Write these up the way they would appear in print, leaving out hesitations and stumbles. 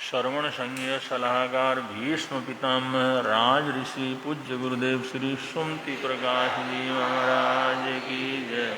श्रवण संज्ञ सलाहकार भीष्म पितामह राज ऋषि पूज्य गुरुदेव श्री सुमति प्रकाश जी महाराज की जय।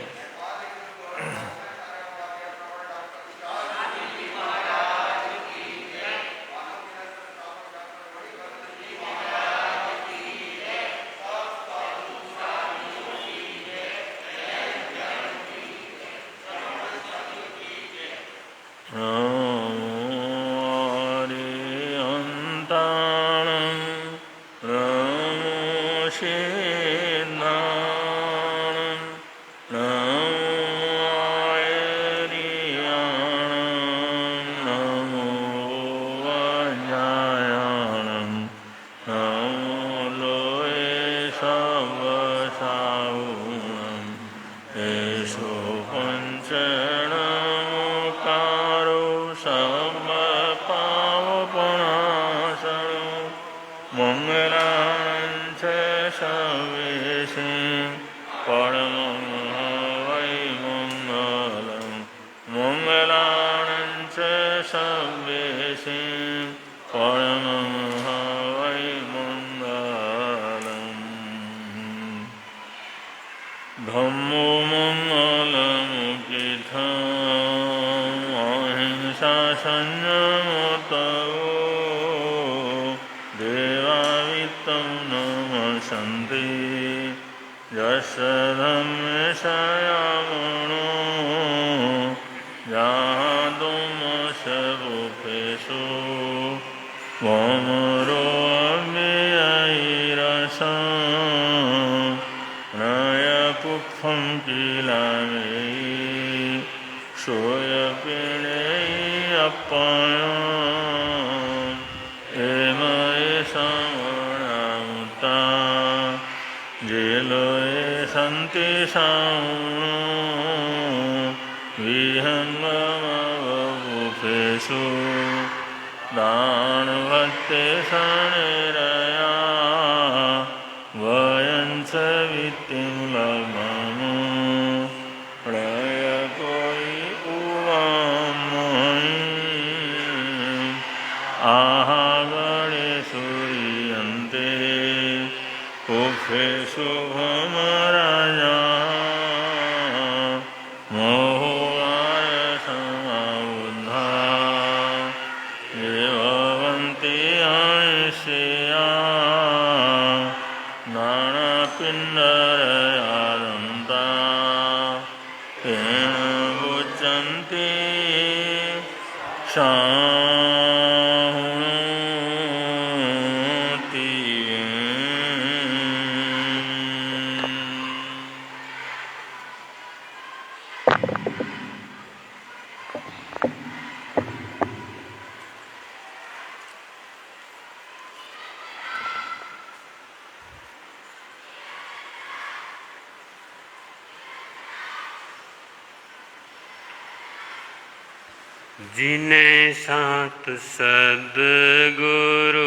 जिन्हें साथ सद्गुरु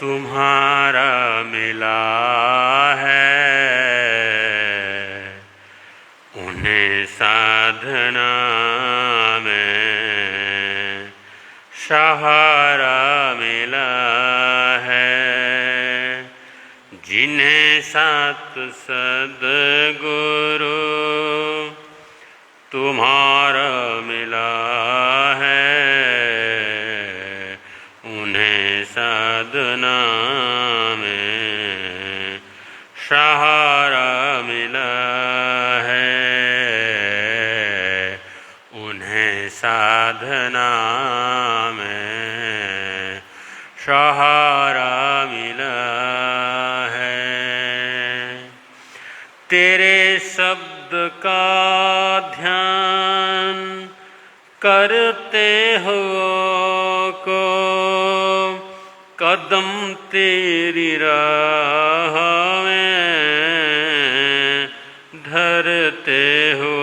तुम्हारा मिला है, उन्हें साधना में सहारा मिला है। जिन्हें साथ सद्गुरु तुम्हारा मिला है, उन्हें साधना में सहारा मिला है, उन्हें साधना में सहारा मिला है। तेरे शब्द का ध्यान करते हो को कदम तेरी राह में धरते हो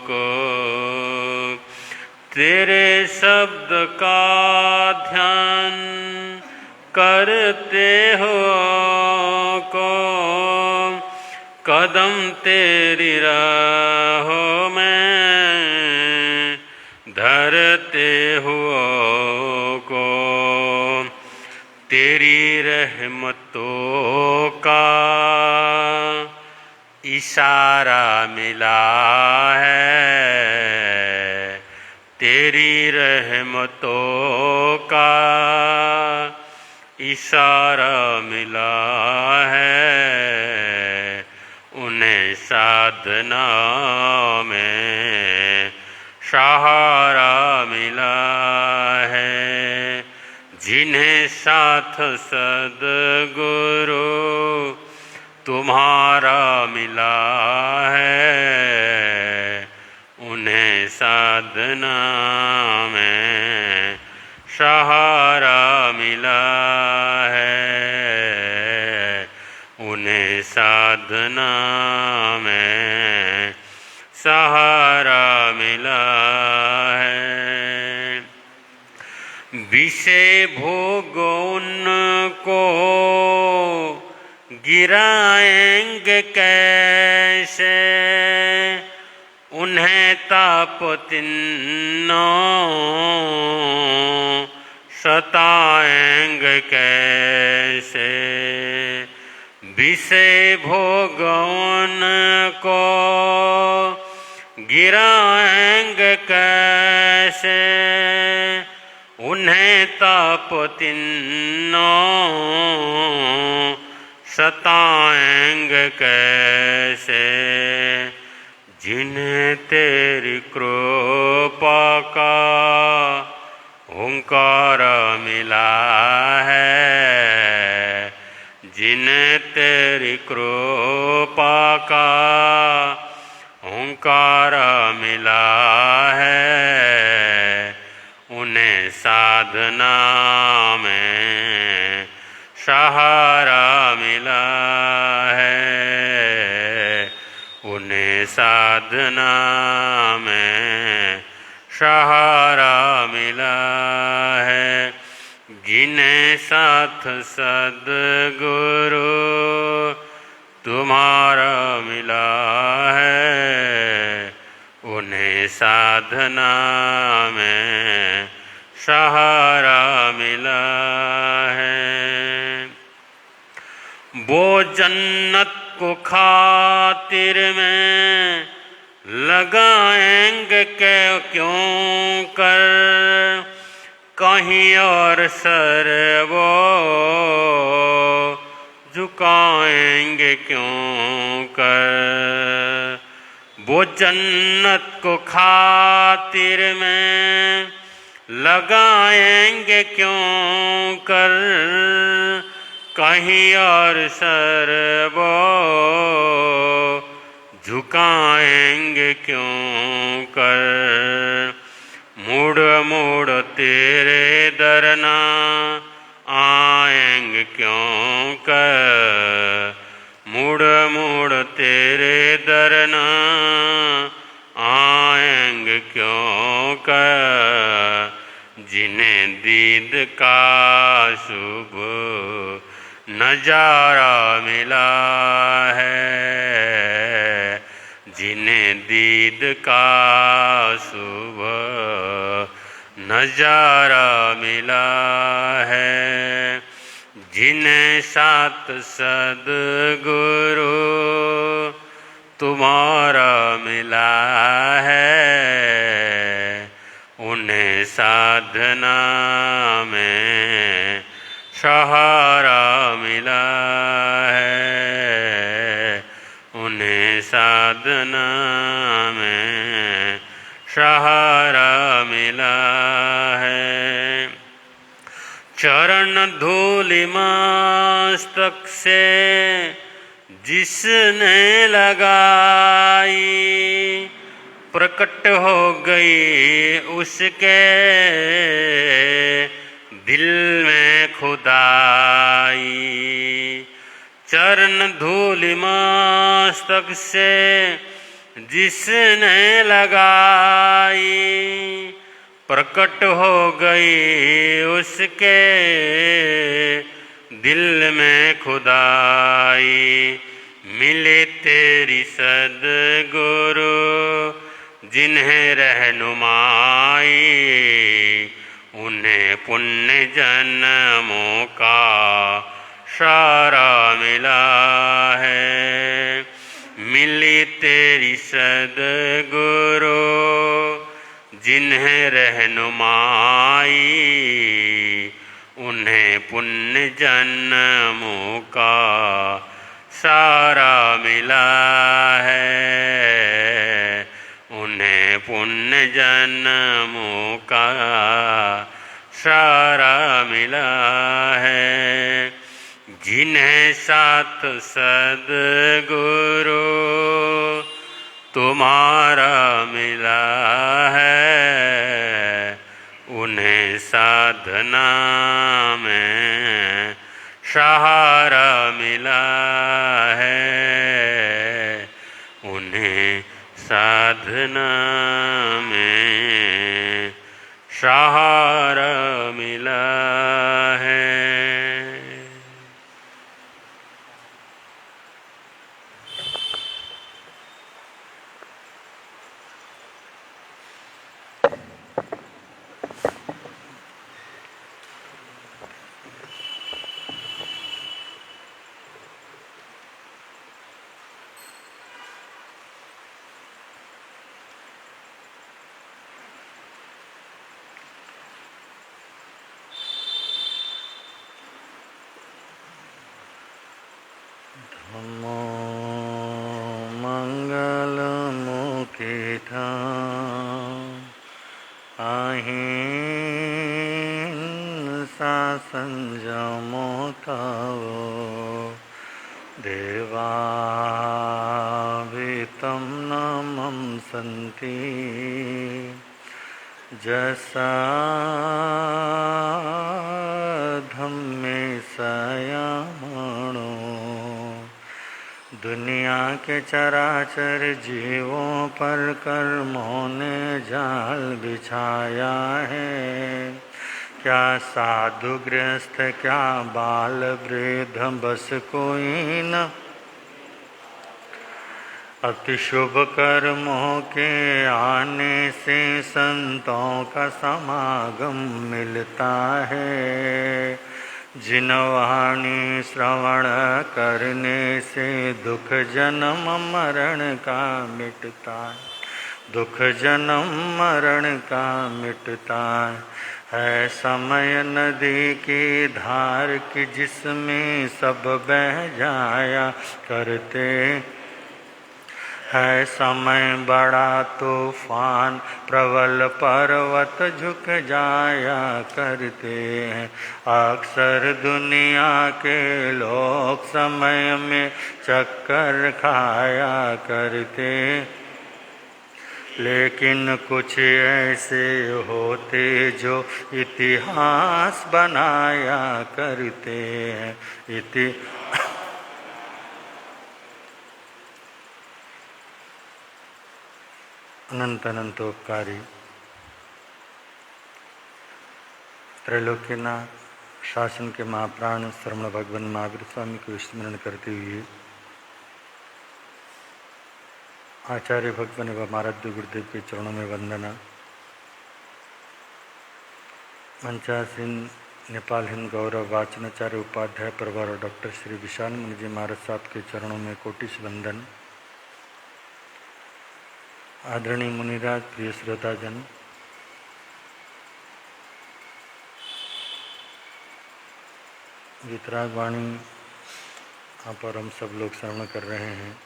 को, तेरे शब्द का ध्यान करते हो को कदम तेरी राहों में धरते हुओ को तेरी रहमतों का इशारा मिला है, तेरी रहमतों का इशारा मिला है, उन्हें साधना में सहारा मिला है, जिन्हें साथ सद्गुरु तुम्हारा मिला है, उन्हें साधना में सहारा मिला है, उन्हें साधना में सहारा मिला है। विषय भोग उनको गिराएंगे कैसे, उन्हें ताप तिन्नों सताएंगे कैसे, विषय भोग उनको गिराएंगे कैसे, उन्हें ताप तिन्नों सताएंगे कैसे, जिन्हें तेरी कृपा का हुंकार मिला है, जिन्हें तेरी कृपा का हुंकार मिला है, उन्हें साधना में सहारा मिला है, उन्हें साधना में सहारा मिला है, जिन्हें साथ सद्गुरु तुम्हारा मिला है, उन्हें साधना में सहारा मिला है। वो जन्नत को खातिर में लगाएंगे क्यों कर, कहीं और सर वो झुकाएंगे क्यों कर, वो जन्नत को खातिर में लगाएंगे क्यों कर, कहीं और सर वो झुकाएंगे क्यों कर, मुड़ मुड़ तेरे दरना आएंगे क्यों कर, मुड़ मुड़ तेरे दरना आएंगे क्यों कर, जिन्हें दीद का शुभ नजारा मिला है, जिन्हें दीद का शुभ नजारा मिला है, जिन्हें साथ सद्गुरु तुम्हारा मिला है, उन्हें साधना में सहारा मिला है, उन्हें साधना में सहारा मिला है। चरण धूलि मस्तक से जिसने लगाई, प्रकट हो गई उसके दिल में खुदाई, चरण धूलि मस्तक से जिसने लगाई, प्रकट हो गई उसके दिल में खुदाई, मिले तेरी सद्गुरु जिन्हें रहनुमाई, पुण्य जन्मों का सारा मिला है। मिली तेरी सद्गुरु जिन्हें रहनुमाई, उन्हें पुण्य जन्मों का सारा मिला है। उन्हें पुण्य जन्मों का सारा मिला है। जिन्हें साथ सद्गुरु तुम्हारा मिला है, उन्हें साधना में सहारा मिला है। उन्हें साधना में सहारा मिला है। धम्मो मंगलमुखिता अहिंसा संयमो तव देवावितं नमं सन्ति जसा धम्मे संयमणो। दुनिया के चराचर जीवों पर कर्मों ने जाल बिछाया है। क्या साधु गृहस्थ क्या बाल वृद्ध बस कोई न अति शुभ कर्मों के आने से संतों का समागम मिलता है। जिन वाणी श्रवण करने से दुख जन्म मरण का मिटता है, दुख जन्म मरण का मिटता है। समय नदी की धार की जिसमें सब बह जाया करते है। समय बड़ा तूफान प्रबल पर्वत झुक जाया करते हैं। अक्सर दुनिया के लोग समय में चक्कर खाया करते, लेकिन कुछ ऐसे होते जो इतिहास बनाया करते हैं। अनंत अनंतोपकारी त्रैलोक्यनाथ शासन के महाप्राण श्रवण भगवान महावीर स्वामी को स्मरण करते हुए आचार्य भगवान एवं आराध्य गुरुदेव के चरणों में वंदना। मंचासीन नेपाल हिंद गौरव वाचनाचार्य उपाध्याय प्रभार डॉक्टर श्री विशाल मुनि जी महाराज साहब के चरणों में कोटि वंदन। आदरणीय मुनिराज, प्रिय श्रोताजन, वितराग वाणी यहाँ पर हम सब लोग श्रवण कर रहे हैं।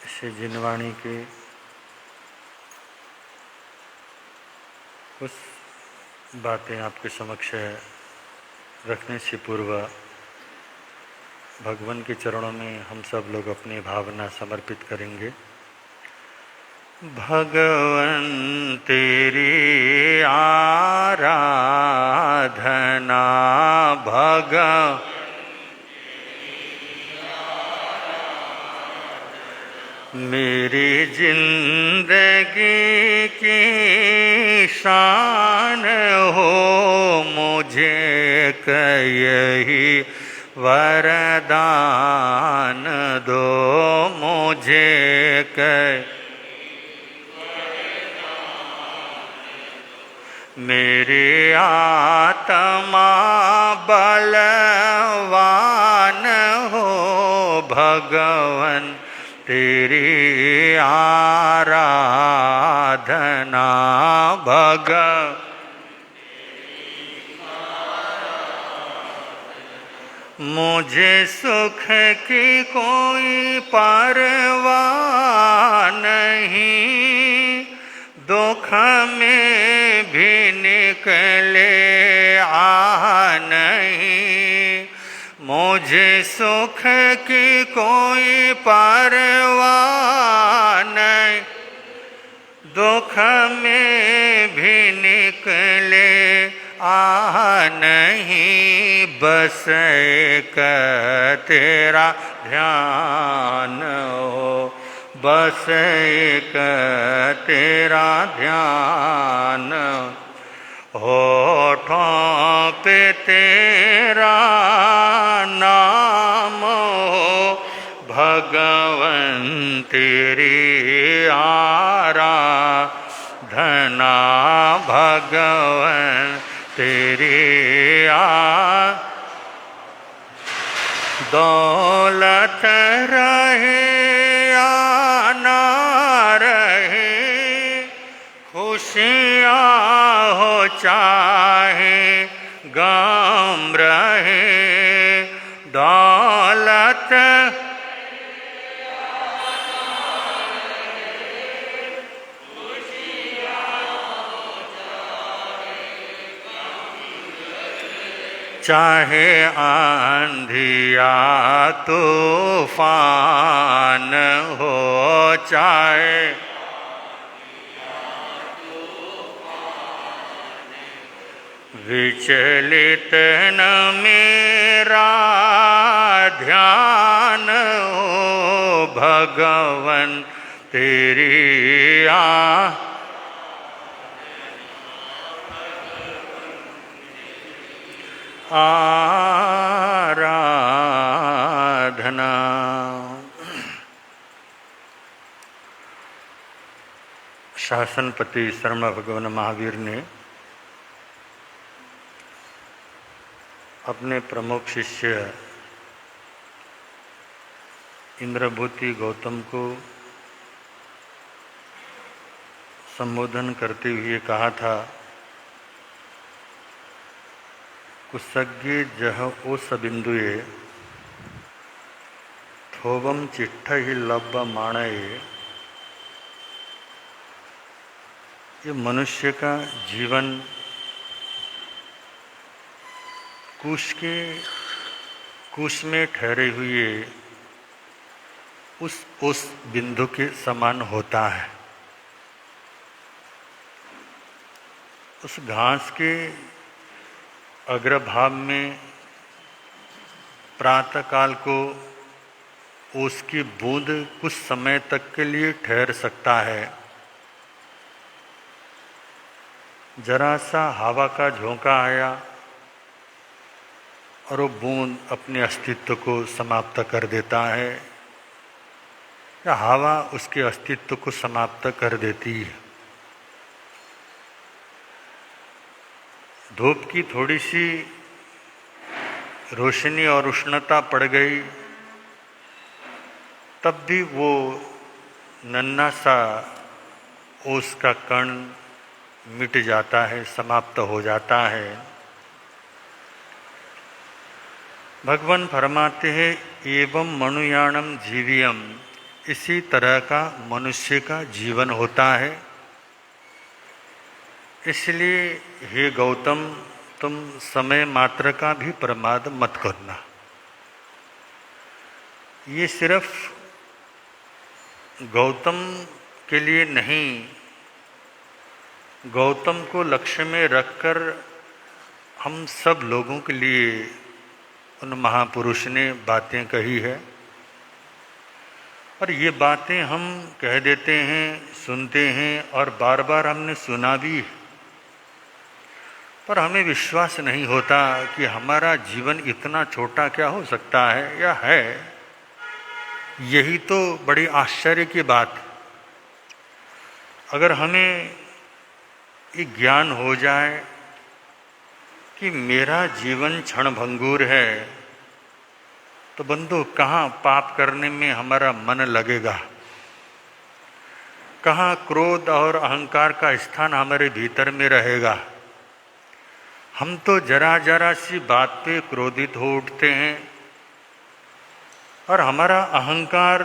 इसे जिन वाणी के कुछ बातें आपके समक्ष रखने से पूर्व भगवान के चरणों में हम सब लोग अपनी भावना समर्पित करेंगे। भगवन तेरी आराधना मेरी जिंदगी की शान हो। मुझे यही वरदान दो, मुझे मेरी आत्मा बलवान हो भगवन तेरी आराधना मुझे सुख की कोई परवाह नहीं, दुख में भी निकले आ नहीं। मुझे सुख की कोई परवाह नहीं, दुख में भी निकले आ नहीं। बस एक तेरा ध्यान हो, बस एक तेरा ध्यान। होठों पे तेरा नाम हो भगवन तेरी आराधना भगवन तेरी दौलत रहे या ना रहे, खुशियाँ हो चाहे गम रहे, दौलत चाहे आंधिया तूफान हो, चाहे विचलित न मेरा ध्यान हो भगवन तेरी आराधना। शासनपति शर्मा भगवान महावीर ने अपने प्रमुख शिष्य इंद्रभूति गौतम को संबोधन करते हुए कहा था, कुसग्गे जह ओस बिंदुए थोबम चिट्ठ ही लब्ब माणये। ये मनुष्य का जीवन कुश में ठहरे हुए उस बिंदु के समान होता है। उस घास के अग्रभाग में प्रातःकाल को उसकी बूंद कुछ समय तक के लिए ठहर सकता है। जरा सा हवा का झोंका आया और वो बूंद अपने अस्तित्व को समाप्त कर देता है, या हवा उसके अस्तित्व को समाप्त कर देती है। धूप की थोड़ी सी रोशनी और उष्णता पड़ गई, तब भी वो नन्हा सा ओस का कण मिट जाता है, समाप्त हो जाता है। भगवान फरमाते हैं एवं मनुयाणम जीवियम, इसी तरह का मनुष्य का जीवन होता है। इसलिए हे गौतम, तुम समय मात्र का भी प्रमाद मत करना। ये सिर्फ गौतम के लिए नहीं, गौतम को लक्ष्य में रखकर हम सब लोगों के लिए उन महापुरुष ने बातें कही है। और ये बातें हम कह देते हैं, सुनते हैं और बार बार हमने सुना भी, पर हमें विश्वास नहीं होता कि हमारा जीवन इतना छोटा क्या हो सकता है या है। यही तो बड़ी आश्चर्य की बात। अगर हमें ये ज्ञान हो जाए कि मेरा जीवन क्षणभंगुर है, तो बंधु कहाँ पाप करने में हमारा मन लगेगा, कहाँ क्रोध और अहंकार का स्थान हमारे भीतर में रहेगा। हम तो जरा जरा सी बात पे क्रोधित हो उठते हैं और हमारा अहंकार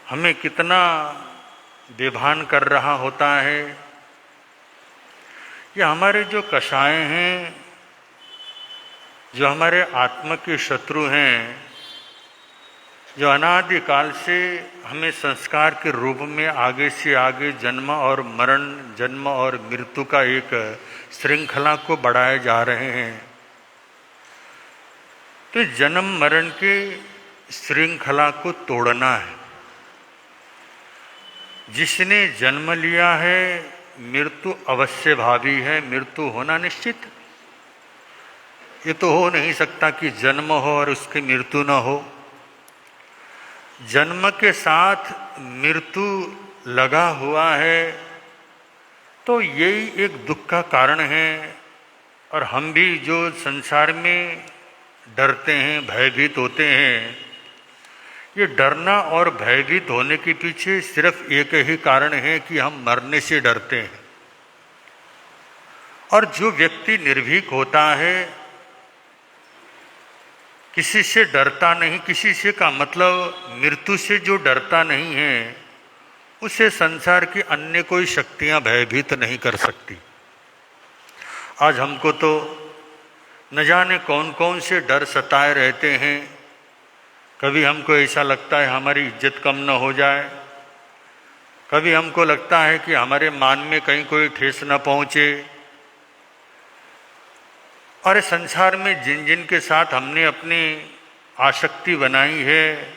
हमें कितना बेभान कर रहा होता है। ये हमारे जो कषाय हैं, जो हमारे आत्मा के शत्रु हैं, जो अनादिकाल से हमें संस्कार के रूप में आगे से आगे जन्म और मरण, जन्म और मृत्यु का एक श्रृंखला को बढ़ाए जा रहे हैं। तो जन्म मरण के श्रृंखला को तोड़ना है। जिसने जन्म लिया है मृत्यु अवश्य भावी है, मृत्यु होना निश्चित। ये तो हो नहीं सकता कि जन्म हो और उसकी मृत्यु न हो। जन्म के साथ मृत्यु लगा हुआ है, तो यही एक दुख का कारण है। और हम भी जो संसार में डरते हैं, भयभीत होते हैं, ये डरना और भयभीत होने के पीछे सिर्फ एक ही कारण है कि हम मरने से डरते हैं। और जो व्यक्ति निर्भीक होता है, किसी से डरता नहीं, किसी से का मतलब मृत्यु से जो डरता नहीं है, उसे संसार की अन्य कोई शक्तियां भयभीत नहीं कर सकती। आज हमको तो न जाने कौन कौन से डर सताए रहते हैं। कभी हमको ऐसा लगता है हमारी इज्जत कम न हो जाए, कभी हमको लगता है कि हमारे मान में कहीं कोई ठेस न पहुंचे। और संसार में जिन जिन के साथ हमने अपनी आसक्ति बनाई है,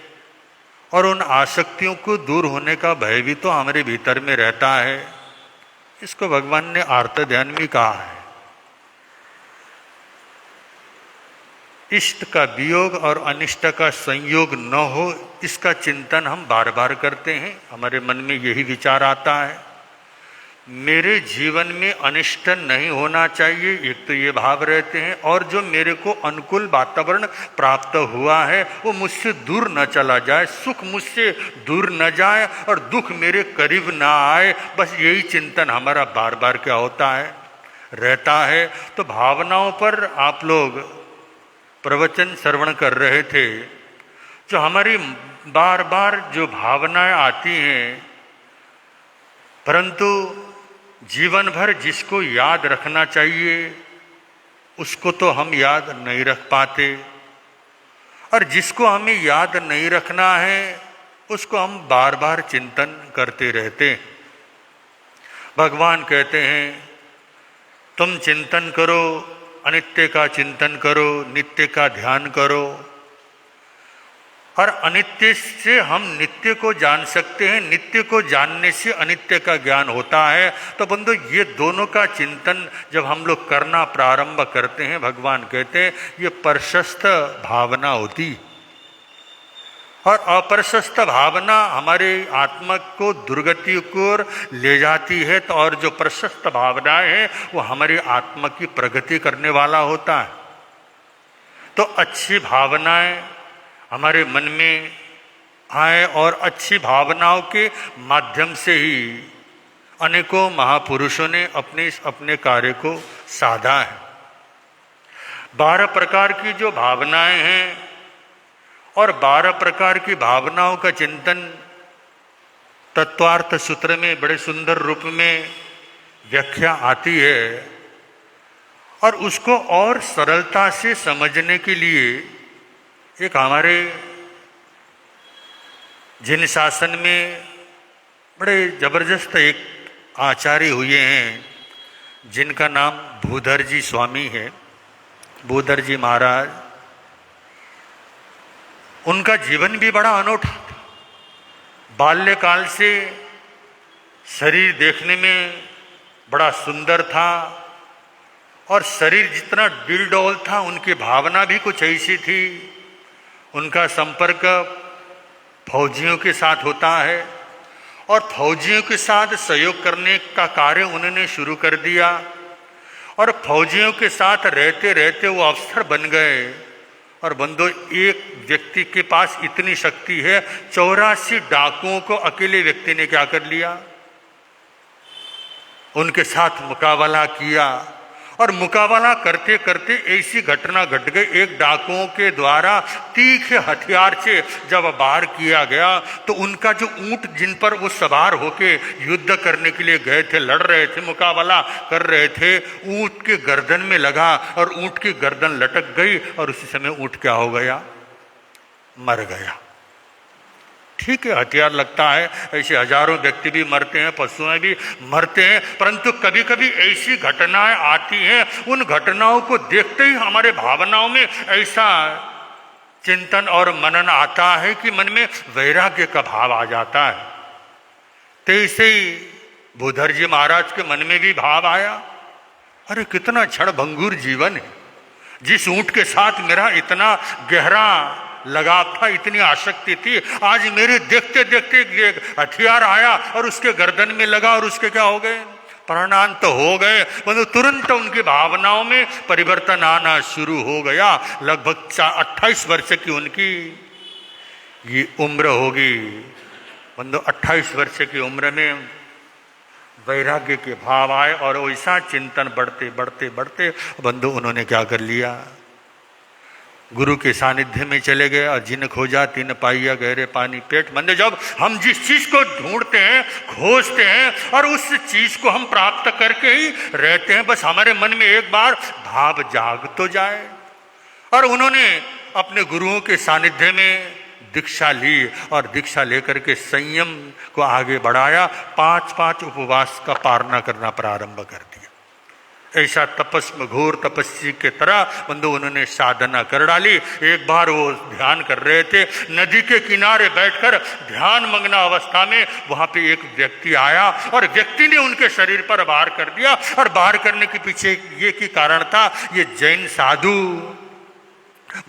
और उन आसक्तियों को दूर होने का भय भी तो हमारे भीतर में रहता है। इसको भगवान ने आर्त ध्यान में कहा है। इष्ट का वियोग और अनिष्ट का संयोग न हो, इसका चिंतन हम बार बार करते हैं। हमारे मन में यही विचार आता है, मेरे जीवन में अनिष्ट नहीं होना चाहिए, एक तो ये भाव रहते हैं। और जो मेरे को अनुकूल वातावरण प्राप्त हुआ है वो मुझसे दूर न चला जाए, सुख मुझसे दूर न जाए और दुख मेरे करीब ना आए। बस यही चिंतन हमारा बार बार क्या होता है, रहता है। तो भावनाओं पर आप लोग प्रवचन श्रवण कर रहे थे। जो हमारी बार बार जो भावनाएं आती हैं, परंतु जीवन भर जिसको याद रखना चाहिए उसको तो हम याद नहीं रख पाते, और जिसको हमें याद नहीं रखना है उसको हम बार बार चिंतन करते रहते हैं। भगवान कहते हैं तुम चिंतन करो, अनित्य का चिंतन करो, नित्य का ध्यान करो। और अनित्य से हम नित्य को जान सकते हैं, नित्य को जानने से अनित्य का ज्ञान होता है। तो बंधु, ये दोनों का चिंतन जब हम लोग करना प्रारंभ करते हैं, भगवान कहते हैं ये प्रशस्त भावना होती। और अप्रशस्त भावना हमारे आत्मा को दुर्गति की ओर ले जाती है। तो और जो प्रशस्त भावनाएं हैं वो हमारी आत्मा की प्रगति करने वाला होता है। तो अच्छी भावनाएं हमारे मन में आए, और अच्छी भावनाओं के माध्यम से ही अनेकों महापुरुषों ने अपने अपने कार्य को साधा है। 12 प्रकार की जो भावनाएं हैं, और 12 प्रकार की भावनाओं का चिंतन तत्वार्थ सूत्र में बड़े सुंदर रूप में व्याख्या आती है। और उसको और सरलता से समझने के लिए एक हमारे जिन शासन में बड़े जबरदस्त एक आचार्य हुए हैं, जिनका नाम भूधर जी स्वामी है, भूधर जी महाराज। उनका जीवन भी बड़ा अनोखा था। बाल्यकाल से शरीर देखने में बड़ा सुंदर था, और शरीर जितना डिलडोल था उनकी भावना भी कुछ ऐसी थी। उनका संपर्क फौजियों के साथ होता है, और फौजियों के साथ सहयोग करने का कार्य उन्होंने शुरू कर दिया। और फौजियों के साथ रहते रहते वो अफसर बन गए। और बंदो, एक व्यक्ति के पास इतनी शक्ति है, 84 डाकुओं को अकेले व्यक्ति ने क्या कर लिया, उनके साथ मुकाबला किया। और मुकाबला करते करते ऐसी घटना घट गई, एक डाकुओं के द्वारा तीखे हथियार से जब वार किया गया तो उनका जो ऊंट जिन पर वो सवार होके युद्ध करने के लिए गए थे, लड़ रहे थे, मुकाबला कर रहे थे, ऊंट के गर्दन में लगा और ऊंट की गर्दन लटक गई और उसी समय ऊंट क्या हो गया, मर गया। ठीक है, हथियार लगता है, ऐसे हजारों व्यक्ति भी मरते हैं, पशुएं भी मरते हैं, परंतु कभी कभी ऐसी घटनाएं आती हैं, उन घटनाओं को देखते ही हमारे भावनाओं में ऐसा चिंतन और मनन आता है कि मन में वैराग्य का भाव आ जाता है। तो ऐसे ही भूधर जी महाराज के मन में भी भाव आया, अरे कितना क्षणभंगुर जीवन है, जिस ऊंट के साथ मेरा इतना गहरा लगाव था, इतनी आसक्ति थी, आज मेरे देखते देखते एक हथियार आया और उसके गर्दन में लगा और उसके क्या हो गए, प्राणांत तो हो गए। मतलब तुरंत उनकी भावनाओं में परिवर्तन आना शुरू हो गया। लगभग 28 वर्ष की उनकी ये उम्र होगी। मतलब 28 वर्ष की उम्र में वैराग्य के भाव आए और वैसा चिंतन बढ़ते बढ़ते बढ़ते बंधु उन्होंने क्या कर लिया, गुरु के सानिध्य में चले गए। और जिन खोजा तिन पाइया गहरे पानी पेट। मतलब जब हम जिस चीज को ढूंढते हैं, खोजते हैं और उस चीज को हम प्राप्त करके ही रहते हैं, बस हमारे मन में एक बार भाव जाग तो जाए। और उन्होंने अपने गुरुओं के सानिध्य में दीक्षा ली और दीक्षा लेकर के संयम को आगे बढ़ाया। 5-5 उपवास का पालना करना प्रारंभ कर दिया। ऐसा तपस्म घोर तपस्वी के तरह बंधु उन्होंने साधना कर डाली। एक बार वो ध्यान कर रहे थे, नदी के किनारे बैठकर ध्यान मग्न अवस्था में वहां पे एक व्यक्ति आया और व्यक्ति ने उनके शरीर पर वार कर दिया। और वार करने के पीछे ये की कारण था, ये जैन साधु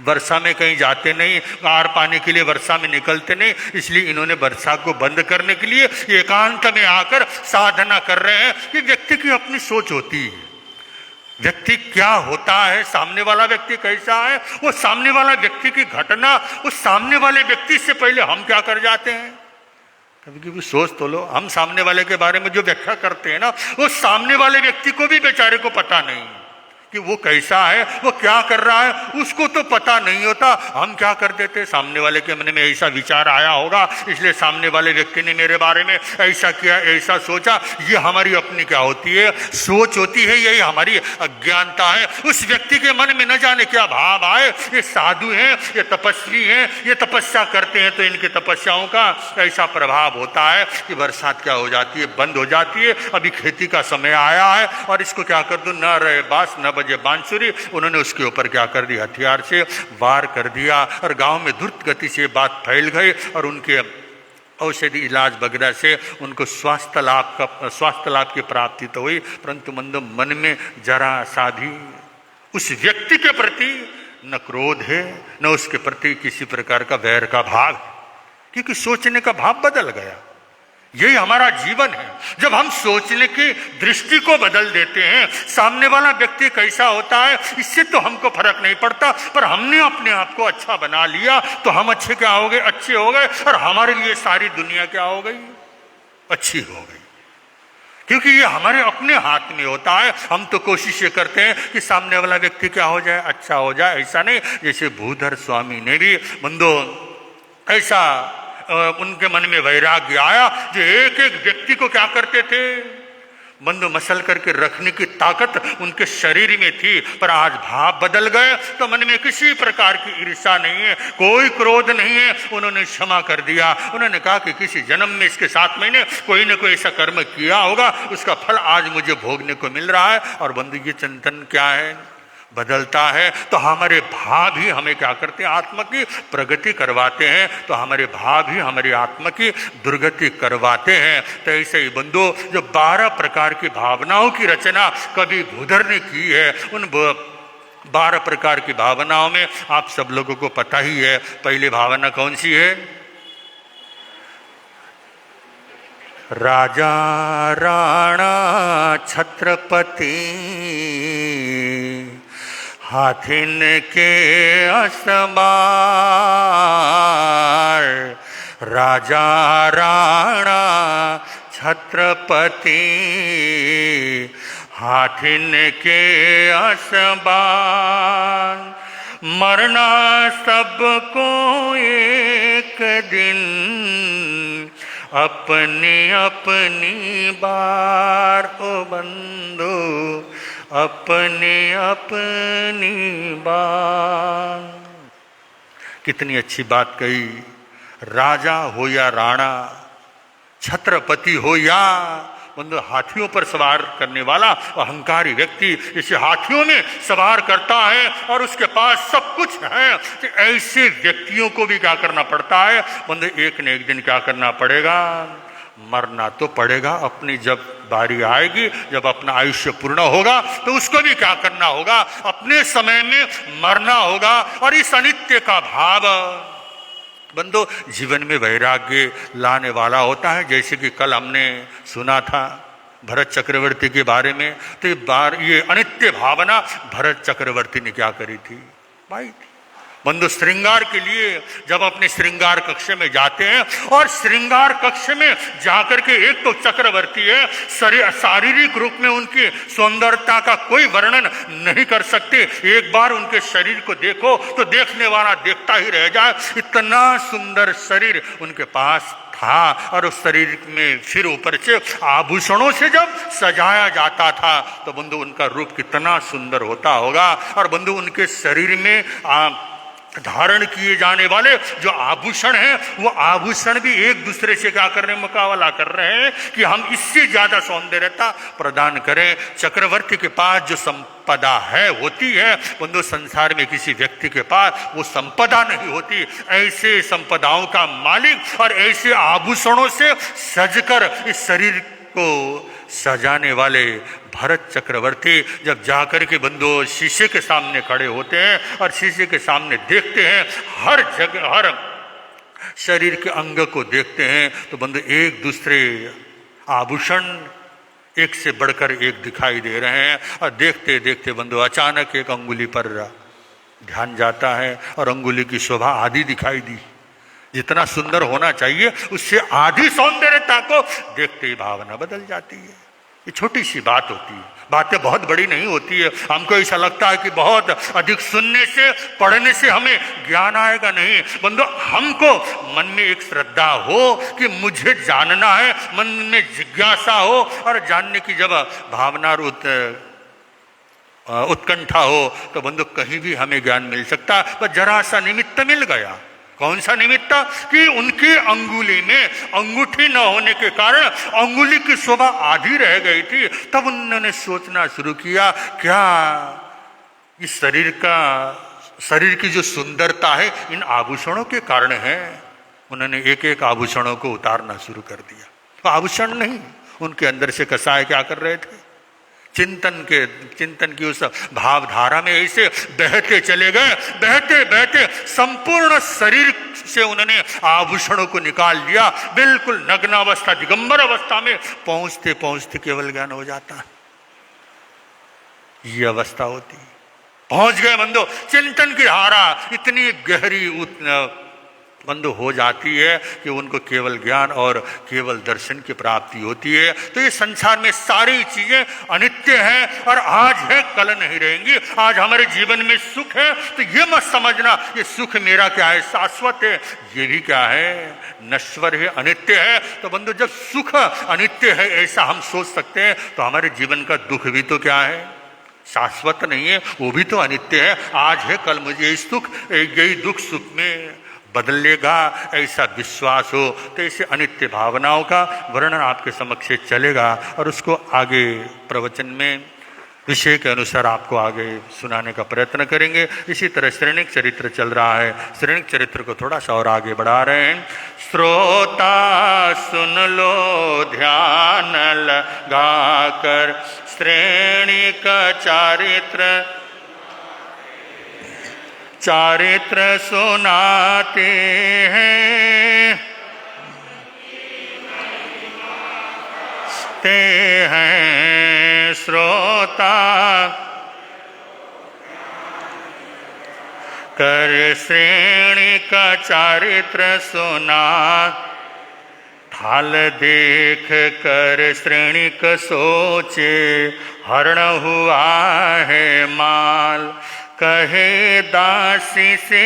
वर्षा में कहीं जाते नहीं, आर पाने के लिए वर्षा में निकलते नहीं, इसलिए इन्होंने वर्षा को बंद करने के लिए एकांत में आकर साधना कर रहे हैं। ये व्यक्ति की अपनी सोच होती है, व्यक्ति क्या होता है, सामने वाला व्यक्ति कैसा है, वो सामने वाला व्यक्ति की घटना उस सामने वाले व्यक्ति से पहले हम क्या कर जाते हैं। कभी कभी सोच तो लो, हम सामने वाले के बारे में जो व्याख्या करते हैं ना, वो सामने वाले व्यक्ति को भी बेचारे को पता नहीं कि वो कैसा है, वो क्या कर रहा है, उसको तो पता नहीं होता। हम क्या कर देते, सामने वाले के मन में ऐसा विचार आया होगा, इसलिए सामने वाले व्यक्ति ने मेरे बारे में ऐसा किया, ऐसा सोचा। ये हमारी अपनी क्या होती है, सोच होती है, यही हमारी अज्ञानता है। उस व्यक्ति के मन में न जाने क्या भाव आए, ये साधु हैं, ये तपस्वी हैं, ये तपस्या करते हैं, तो इनकी तपस्याओं का ऐसा प्रभाव होता है कि बरसात क्या हो जाती है, बंद हो जाती है। अभी खेती का समय आया है और इसको क्या कर दूं, न रहे बांस न बजे बांसुरी। उन्होंने उसके ऊपर क्या कर दिया, हथियार से वार कर दिया और गांव में द्रुत गति से बात फैल गई और उनके औषधि इलाज वगैरह से उनको स्वास्थ्य लाभ की प्राप्ति तो हुई, परंतु मन में जरा सा भी उस व्यक्ति के प्रति न क्रोध है, न उसके प्रति किसी प्रकार का वैर का भाव है, क्योंकि सोचने का भाव बदल गया। यही हमारा जीवन है। जब हम सोचने की दृष्टि को बदल देते हैं, सामने वाला व्यक्ति कैसा होता है इससे तो हमको फर्क नहीं पड़ता, पर हमने अपने आप को अच्छा बना लिया तो हम अच्छे क्या हो गए, अच्छे हो गए, और हमारे लिए सारी दुनिया क्या हो गई, अच्छी हो गई। क्योंकि ये हमारे अपने हाथ में होता है। हम तो कोशिश ये करते हैं कि सामने वाला व्यक्ति क्या हो जाए, अच्छा हो जाए, ऐसा नहीं। जैसे भूधर स्वामी ने भी बंदो ऐसा उनके मन में वैराग्य आया, जो एक एक व्यक्ति को क्या करते थे, बंदो मसल करके रखने की ताकत उनके शरीर में थी। पर आज भाव बदल गए तो मन में किसी प्रकार की ईर्ष्या नहीं है, कोई क्रोध नहीं है। उन्होंने क्षमा कर दिया। उन्होंने कहा कि किसी जन्म में इसके साथ मैंने कोई न कोई ऐसा कर्म किया होगा, उसका फल आज मुझे भोगने को मिल रहा है। और बंधु ये चिंतन क्या है, बदलता है तो हमारे भाव ही हमें क्या करते हैं, आत्मा की प्रगति करवाते हैं। तो हमारे भाव ही हमारी आत्मा की दुर्गति करवाते हैं। तो ऐसे ही बंधु जो 12 प्रकार की भावनाओं की रचना कभी भूधर ने की है, उन 12 प्रकार की भावनाओं में आप सब लोगों को पता ही है। पहली भावना कौन सी है, राजा राणा छत्रपति हाथिन के असबार, राजा राणा छत्रपति हाथिन के असबार, मरना सबको एक दिन अपनी अपनी बार, ओ बंधु अपनी अपनी बार। कितनी अच्छी बात कही। राजा हो या राणा, छत्रपति हो या बंधु, हाथियों पर सवार करने वाला अहंकारी व्यक्ति इसे हाथियों में सवार करता है और उसके पास सब कुछ है, तो ऐसे व्यक्तियों को भी क्या करना पड़ता है बंधु, एक न एक दिन क्या करना पड़ेगा, मरना तो पड़ेगा। अपनी जब बारी आएगी, जब अपना आयुष्य पूर्ण होगा तो उसको भी क्या करना होगा, अपने समय में मरना होगा। और इस अनित्य का भाव बंधु जीवन में वैराग्य लाने वाला होता है। जैसे कि कल हमने सुना था भरत चक्रवर्ती के बारे में, तो ये अनित्य भावना भरत चक्रवर्ती ने क्या करी थी भाई। बंधु श्रृंगार के लिए जब अपने श्रृंगार कक्ष में जाते हैं, और श्रृंगार कक्ष में जाकर के एक तो चक्रवर्ती है, शारीरिक रूप में उनकी सौंदर्यता का कोई वर्णन नहीं कर सकते। एक बार उनके शरीर को देखो तो देखने वाला देखता ही रह जाए, इतना सुंदर शरीर उनके पास था। और उस शरीर में फिर ऊपर से आभूषणों से जब सजाया जाता था तो बंधु उनका रूप कितना सुंदर होता होगा। और बंधु उनके शरीर में धारण किए जाने वाले जो आभूषण हैं, वो आभूषण भी एक दूसरे से क्या कर रहे हैं, मुकाबला कर रहे हैं कि हम इससे ज्यादा सौंदर्यता प्रदान करें। चक्रवर्ती के पास जो संपदा है होती है बंधु, संसार में किसी व्यक्ति के पास वो संपदा नहीं होती। ऐसे संपदाओं का मालिक और ऐसे आभूषणों से सजकर इस शरीर को सजाने वाले भरत चक्रवर्ती जब जाकर के बंधु शीशे के सामने खड़े होते हैं और शीशे के सामने देखते हैं, हर जगह हर शरीर के अंग को देखते हैं, तो बंधु एक दूसरे आभूषण एक से बढ़कर एक दिखाई दे रहे हैं। और देखते देखते बंधु अचानक एक अंगुली पर ध्यान जाता है और अंगुली की शोभा आधी दिखाई दी। जितना सुंदर होना चाहिए उससे आधी सौंदर्यता को देखते ही भावना बदल जाती है। ये छोटी सी बात होती है, बातें बहुत बड़ी नहीं होती है। हमको ऐसा लगता है कि बहुत अधिक सुनने से पढ़ने से हमें ज्ञान आएगा, नहीं बंधु, हमको मन में एक श्रद्धा हो कि मुझे जानना है, मन में जिज्ञासा हो और जानने की जब भावना और उत्कंठा हो तो बंधु कहीं भी हमें ज्ञान मिल सकता। बस जरा सा निमित्त मिल गया। कौन सा निमित्त? कि उनकी अंगुली में अंगूठी न होने के कारण अंगुली की शोभा आधी रह गई थी। तब उन्होंने सोचना शुरू किया, क्या इस शरीर की जो सुंदरता है इन आभूषणों के कारण है। उन्होंने एक एक आभूषणों को उतारना शुरू कर दिया। तो आभूषण नहीं, उनके अंदर से कसाय क्या कर रहे थे, चिंतन की उस भावधारा में ऐसे बहते चले गए। बहते बहते संपूर्ण शरीर से उन्होंने आभूषणों को निकाल दिया। बिल्कुल नग्न अवस्था, दिगंबर अवस्था में पहुंचते पहुंचते केवल ज्ञान हो जाता। ये अवस्था होती। पहुंच गए बंधु, चिंतन की धारा इतनी गहरी बंधु हो जाती है कि उनको केवल ज्ञान और केवल दर्शन की प्राप्ति होती है। तो ये संसार में सारी चीजें अनित्य हैं और आज है कल नहीं रहेंगी। आज हमारे जीवन में सुख है तो ये मत समझना ये सुख मेरा क्या है, शाश्वत है। ये भी क्या है, नश्वर है, अनित्य है। तो बंधु जब सुख अनित्य है ऐसा हम सोच सकते हैं तो हमारे जीवन का दुख भी तो क्या है, शाश्वत नहीं है, वो भी तो अनित्य है। आज है कल मुझे इस सुख, यही दुख सुख में बदलेगा, ऐसा विश्वास हो तो ऐसे अनित्य भावनाओं का वर्णन आपके समक्ष चलेगा और उसको आगे प्रवचन में विषय के अनुसार आपको आगे सुनाने का प्रयत्न करेंगे। इसी तरह श्रेणिक चरित्र चल रहा है। श्रेणिक चरित्र को थोड़ा सा और आगे बढ़ा रहे हैं। श्रोता सुन लो ध्यान लगाकर, श्रेणिक चारित्र सुनाते हैं। हैं श्रोता, कर श्रेणी का चारित्र सुना, थाल देख कर श्रेणी का सोचे, हरण हुआ है माल। कहे दासी से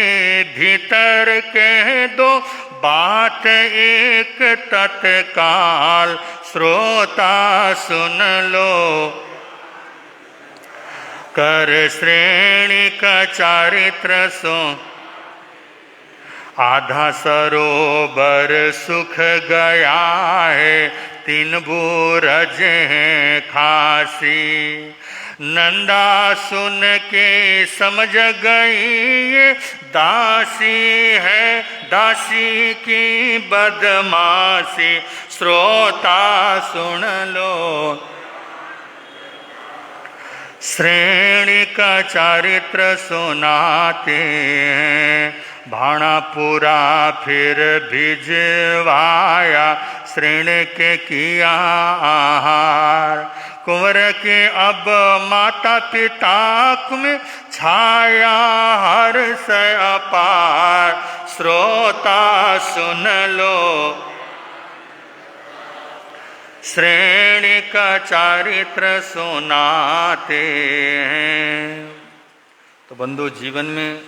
भीतर कह दो, बात एक तत्काल, श्रोता सुन लो। कर श्रेणी का चारित्र सो, आधा सरोवर सुख गया है, 3 बूरज हैं खासी। नंदा सुन के समझ गई ये दासी है, दासी की बदमाशी, श्रोता सुन लो। श्रेणी का चारित्र सुनाते हैं, भाणा पूरा फिर भिजवाया, श्रेणी के किया आहार। कुंवर के अब माता पिता में छाया हर्ष अपार, श्रोता सुन लो। श्रेणी का चारित्र सुनाते हैं। तो बंधु, जीवन में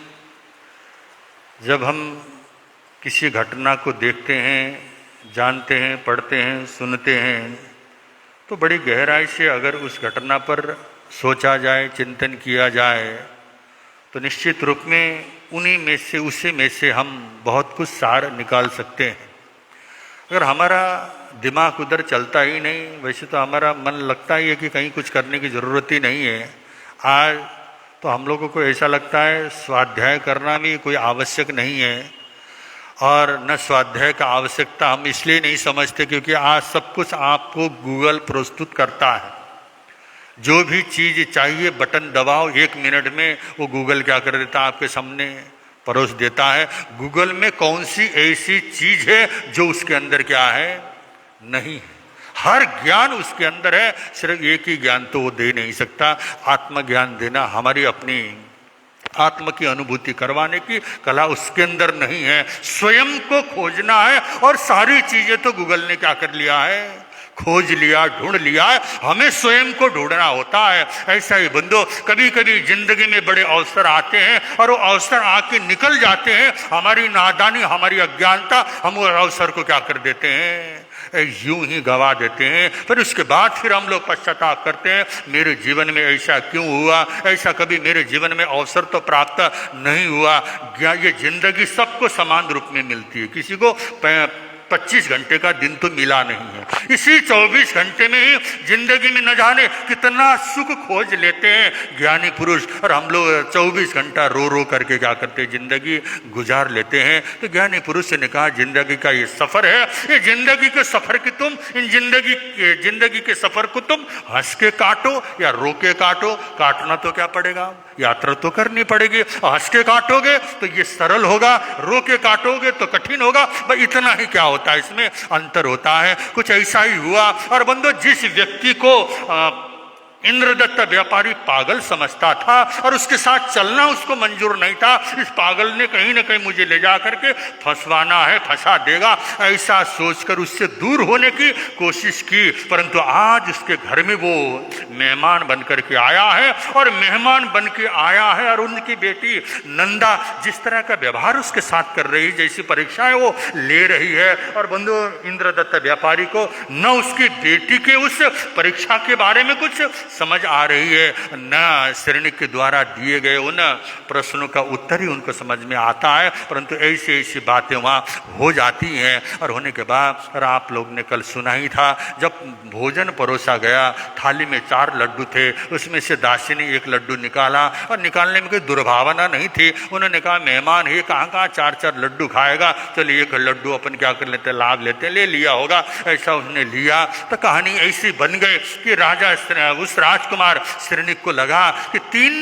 जब हम किसी घटना को देखते हैं, जानते हैं, पढ़ते हैं, सुनते हैं, तो बड़ी गहराई से अगर उस घटना पर सोचा जाए, चिंतन किया जाए, तो निश्चित रूप में उन्हीं में से, उसी में से हम बहुत कुछ सार निकाल सकते हैं। अगर हमारा दिमाग उधर चलता ही नहीं, वैसे तो हमारा मन लगता ही है कि कहीं कुछ करने की ज़रूरत ही नहीं है। आज तो हम लोगों को ऐसा लगता है स्वाध्याय करना भी कोई आवश्यक नहीं है, और न स्वाध्याय का आवश्यकता हम इसलिए नहीं समझते क्योंकि आज सब कुछ आपको गूगल प्रस्तुत करता है। जो भी चीज़ चाहिए बटन दबाओ, 1 मिनट में वो गूगल क्या कर देता है, आपके सामने परोस देता है। गूगल में कौन सी ऐसी चीज़ है जो उसके अंदर क्या है, नहीं। हर ज्ञान उसके अंदर है, सिर्फ एक ही ज्ञान तो वो दे नहीं सकता। आत्मज्ञान देना, हमारी अपनी आत्म की अनुभूति करवाने की कला उसके अंदर नहीं है। स्वयं को खोजना है, और सारी चीजें तो गूगल ने क्या कर लिया है, खोज लिया, ढूंढ लिया है। हमें स्वयं को ढूंढना होता है। ऐसा ही बंधु, कभी कभी जिंदगी में बड़े अवसर आते हैं और वो अवसर आके निकल जाते हैं। हमारी नादानी, हमारी अज्ञानता, हम वो अवसर को क्या कर देते हैं, यूं ही गवा देते हैं। फिर उसके बाद फिर हम लोग पश्चाताप करते हैं, मेरे जीवन में ऐसा क्यों हुआ, ऐसा कभी मेरे जीवन में अवसर तो प्राप्त नहीं हुआ। ये जिंदगी सबको समान रूप में मिलती है, किसी को 25 घंटे का दिन तो मिला नहीं है। इसी 24 घंटे में ही जिंदगी में न जाने कितना सुख खोज लेते हैं ज्ञानी पुरुष, और हम लोग 24 घंटा रो रो करके क्या करते हैं, जिंदगी गुजार लेते हैं। तो ज्ञानी पुरुष ने कहा, जिंदगी का ये सफर है, ये जिंदगी के सफर की तुम, इन जिंदगी के सफर को तुम हंस के काटो या रो के काटो। काटना तो क्या पड़ेगा, यात्रा तो करनी पड़ेगी। हंस के काटोगे तो ये सरल होगा, रो के काटोगे तो कठिन होगा। भाई इतना ही क्या होता है, इसमें अंतर होता है। कुछ ऐसा ही हुआ। और बंधु, जिस व्यक्ति को इंद्रदत्त व्यापारी पागल समझता था और उसके साथ चलना उसको मंजूर नहीं था, इस पागल ने कहीं ना कहीं मुझे ले जा करके फंसवाना है, फंसा देगा, ऐसा सोचकर उससे दूर होने की कोशिश की। परंतु आज उसके घर में वो मेहमान बन करके आया है, और मेहमान बन के आया है, और उनकी बेटी नंदा जिस तरह का व्यवहार उसके साथ कर रही, जैसी परीक्षाएं वो ले रही है। और बंधु, इंद्रदत्त व्यापारी को न उसकी बेटी के उस परीक्षा के बारे में कुछ समझ आ रही है, न श्रेणिक के द्वारा दिए गए उन प्रश्नों का उत्तर ही उनको समझ में आता है। परंतु ऐसी ऐसी बातें वहाँ हो जाती हैं। और होने के बाद, और आप लोग ने कल सुना ही था, जब भोजन परोसा गया, थाली में 4 लड्डू थे, उसमें से दासी ने 1 लड्डू निकाला, और निकालने में कोई दुर्भावना नहीं थी। उन्होंने कहा, मेहमान है, कहाँ 4-4 लड्डू खाएगा, चलिए 1 लड्डू अपन क्या कर लेते, लाभ लेते, ले लिया होगा। ऐसा उसने लिया। तो कहानी ऐसी बन गई कि राजा उस राजकुमार श्रेणिक को लगा कि 3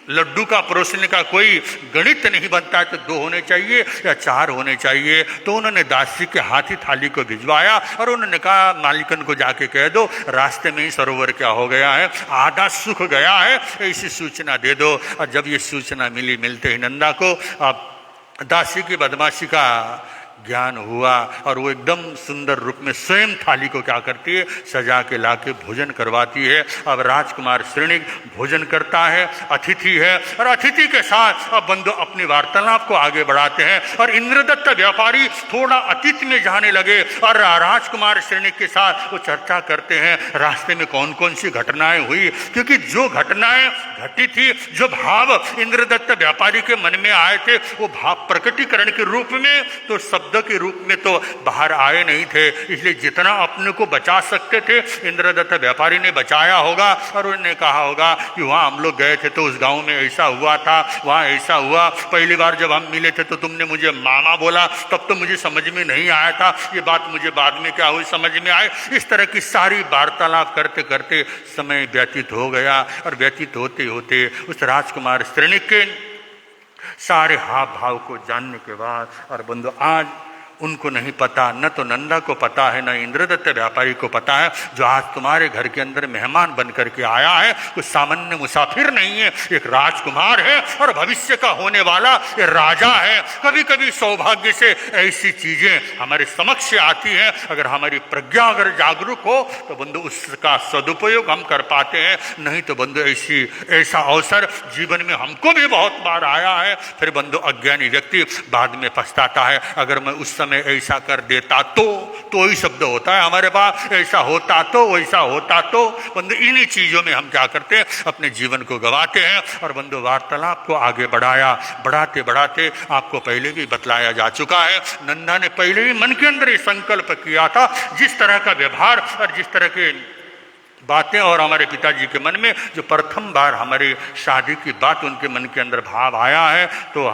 लड्डू का परोसने का कोई गणित नहीं बनता, तो 2 होने चाहिए या 4 होने चाहिए। तो उन्होंने दासी के हाथ ही थाली को भिजवाया और उन्होंने कहा मालिकन को जाके कह दो रास्ते में ही सरोवर क्या हो गया है, आधा सूख गया है, ऐसी सूचना दे दो। और जब ये सूचना मिलते ही नंदा को अब दासी की बदमाशी का ज्ञान हुआ और वो एकदम सुंदर रूप में स्वयं थाली को क्या करती है, सजा के लाके भोजन करवाती है। अब राजकुमार श्रेणिक भोजन करता है, अतिथि है, और अतिथि के साथ अब बंधु अपनी वार्तालाप को आगे बढ़ाते हैं। और इंद्रदत्त व्यापारी थोड़ा अतीत में जाने लगे और राजकुमार श्रेणिक के साथ वो चर्चा करते हैं रास्ते में कौन कौन सी घटनाएं हुई, क्योंकि जो घटनाएं घटी थी, जो भाव इंद्रदत्त व्यापारी के मन में आए थे, वो भाव प्रकटीकरण के रूप में तो शब्द के रूप में तो बाहर आए नहीं थे। इसलिए जितना अपने को बचा सकते थे इंद्रदत्त व्यापारी ने बचाया होगा। और उन्होंने कहा होगा कि वहाँ हम लोग गए थे तो उस गांव में ऐसा हुआ था, वहाँ ऐसा हुआ, पहली बार जब हम मिले थे तो तुमने मुझे मामा बोला, तब तो मुझे समझ में नहीं आया था, ये बात मुझे बाद में क्या हुई समझ में आए। इस तरह की सारी वार्तालाप करते करते समय व्यतीत हो गया। और व्यतीत होते होते उस राजकुमार श्रेणिक के सारे हाव भाव को जानने के बाद, और बंधु आज उनको नहीं पता, न तो नंदा को पता है, न इंद्रदत्त व्यापारी को पता है, जो आज तुम्हारे घर के अंदर मेहमान बन करके आया है कोई सामान्य मुसाफिर नहीं है, एक राजकुमार है और भविष्य का होने वाला ये राजा है। कभी कभी सौभाग्य से ऐसी चीजें हमारे समक्ष आती हैं, अगर हमारी प्रज्ञा अगर जागरूक हो तो बंधु उसका सदुपयोग हम कर पाते हैं, नहीं तो बंधु ऐसा अवसर जीवन में हमको भी बहुत बार आया है। फिर बंधु अज्ञानी व्यक्ति बाद में पछताता है, अगर मैं उस में ऐसा कर देता तो ही शब्द होता है हमारे पास, ऐसा होता तो, वैसा होता तो। बंधु इन्हीं चीजों में हम क्या करते हैं, अपने जीवन को गवाते हैं। और बंधु वार्तालाप को आगे बढ़ाते बढ़ाते आपको पहले भी बतलाया जा चुका है, नंदा ने पहले ही मन के अंदर ये संकल्प किया था, जिस तरह का व्यवहार और जिस तरह के बातें और हमारे पिताजी के मन में जो प्रथम बार हमारे शादी की बात उनके मन के अंदर भाव आया है, तो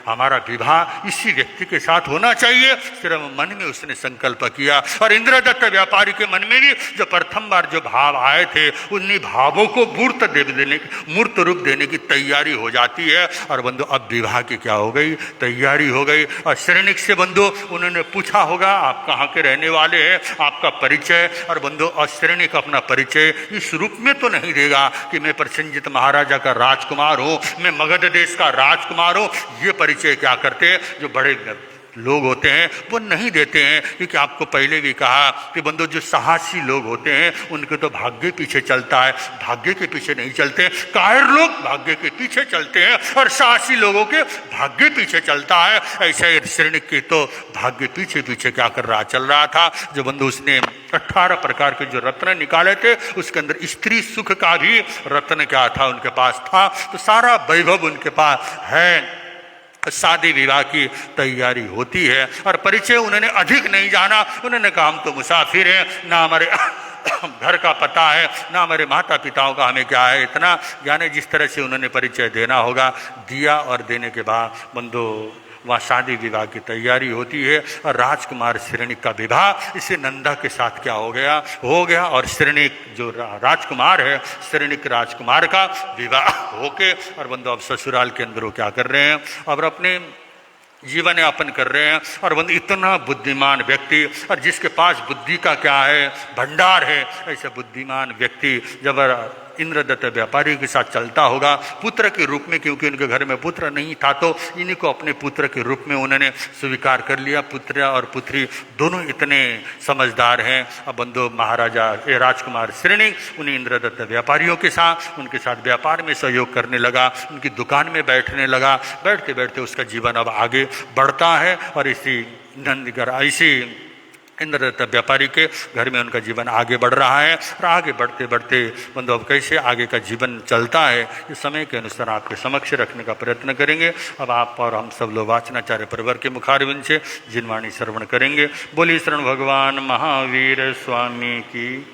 हमारा विवाह इसी व्यक्ति के साथ होना चाहिए, सिर्फ मन में उसने संकल्प किया। और इंद्रदत्त व्यापारी के मन में भी जो प्रथम बार जो भाव आए थे, उन्हीं भावों को मूर्त रूप देने की तैयारी हो जाती है। और बंधु अब विवाह की क्या हो गई, तैयारी हो गई। और श्रेणिक से बंधु उन्होंने पूछा होगा आप कहाँ के रहने वाले हैं, आपका परिचय। और बंधु श्रेणिक अपना परिचय इस रूप में तो नहीं देगा कि मैं प्रसेनजीत महाराजा का राजकुमार हूँ, मैं मगध देश का राजकुमार हूँ। ये परिचय क्या करते हैं जो बड़े लोग होते हैं वो नहीं देते हैं, क्योंकि आपको पहले भी कहा कि बंधु जो साहसी लोग होते हैं उनके तो भाग्य पीछे चलता है, भाग्य के पीछे नहीं चलते। कायर लोग भाग्य के पीछे चलते हैं और साहसी लोगों के भाग्य पीछे चलता है। ऐसे श्रेणिक के तो भाग्य पीछे पीछे क्या कर रहा चल रहा था। जो बंधु उसने 18 प्रकार के जो रत्न निकाले थे, उसके अंदर स्त्री सुख का भी रत्न क्या था उनके पास था, तो सारा वैभव उनके पास है। शादी विवाह की तैयारी होती है और परिचय उन्होंने अधिक नहीं जाना। उन्होंने कहा हम तो मुसाफिर हैं, ना हमारे घर का पता है, ना हमारे माता पिताओं का हमें क्या है इतना ज्ञान है। जिस तरह से उन्होंने परिचय देना होगा दिया, और देने के बाद बंधु वहाँ शादी विवाह की तैयारी होती है। और राजकुमार श्रेणिक का विवाह इसे नंदा के साथ क्या हो गया। और श्रेणिक जो राजकुमार है, श्रेणिक राजकुमार का विवाह होके और बंधु अब ससुराल के अंदर वो क्या कर रहे हैं, और अपने जीवन यापन कर रहे हैं। और बंधु इतना बुद्धिमान व्यक्ति और जिसके पास बुद्धि का क्या है भंडार है, ऐसे बुद्धिमान व्यक्ति जब इंद्रदत्त व्यापारी के साथ चलता होगा पुत्र के रूप में, क्योंकि उनके घर में पुत्र नहीं था तो इन्हीं को अपने पुत्र के रूप में उन्होंने स्वीकार कर लिया। पुत्र और पुत्री दोनों इतने समझदार हैं। अब बंधु महाराजा राजकुमार श्रेणिक उन्हीं इंद्रदत्त व्यापारियों के साथ उनके साथ व्यापार में सहयोग करने लगा, उनकी दुकान में बैठने लगा। बैठते बैठते उसका जीवन अब आगे बढ़ता है और इसी इंद्रदत्त व्यापारी के घर में उनका जीवन आगे बढ़ रहा है। और आगे बढ़ते बढ़ते बंधु अब कैसे आगे का जीवन चलता है ये समय के अनुसार आपके समक्ष रखने का प्रयत्न करेंगे। अब आप और हम सब लोग वाचनाचार्य परिवार के मुखारविंद से जिनवाणी श्रवण करेंगे। बोलिए शरण भगवान महावीर स्वामी की।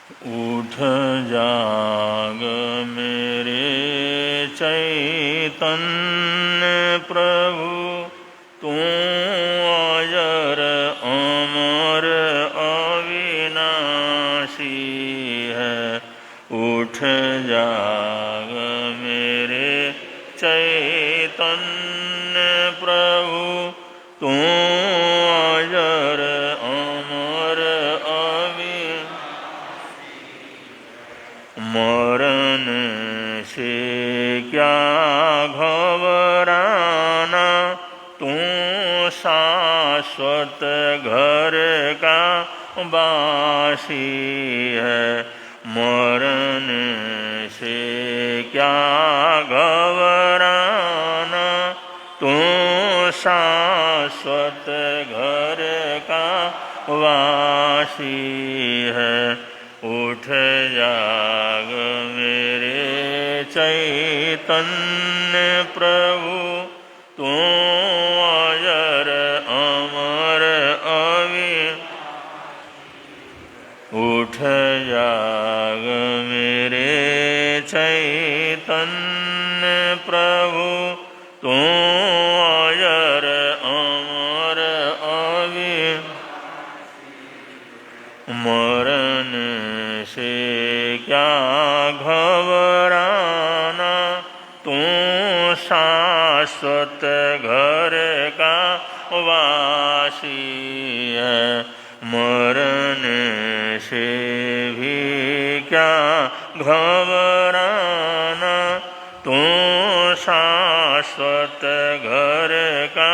उठ जाग मेरे चैतन्य प्रभु, तू अजर अमर अविनाशी है। उठ जाग मेरे चैतन्य प्रभु, तू अजर अमर मरण से क्या घबराना, तू शाश्वत घर का वासी है। मरण से क्या घबराना, तू शाश्वत घर का वासी है। उठ जाग मेरे चैतन्य प्रभु, तू अजर अमर उठ जाग मेरे चैतन्य प्रभु, तू अजर अमर मरण से क्या घबराना, तू शाश्वत घर का वासी है। मरण से भी क्या घबराना, तू शाश्वत घर का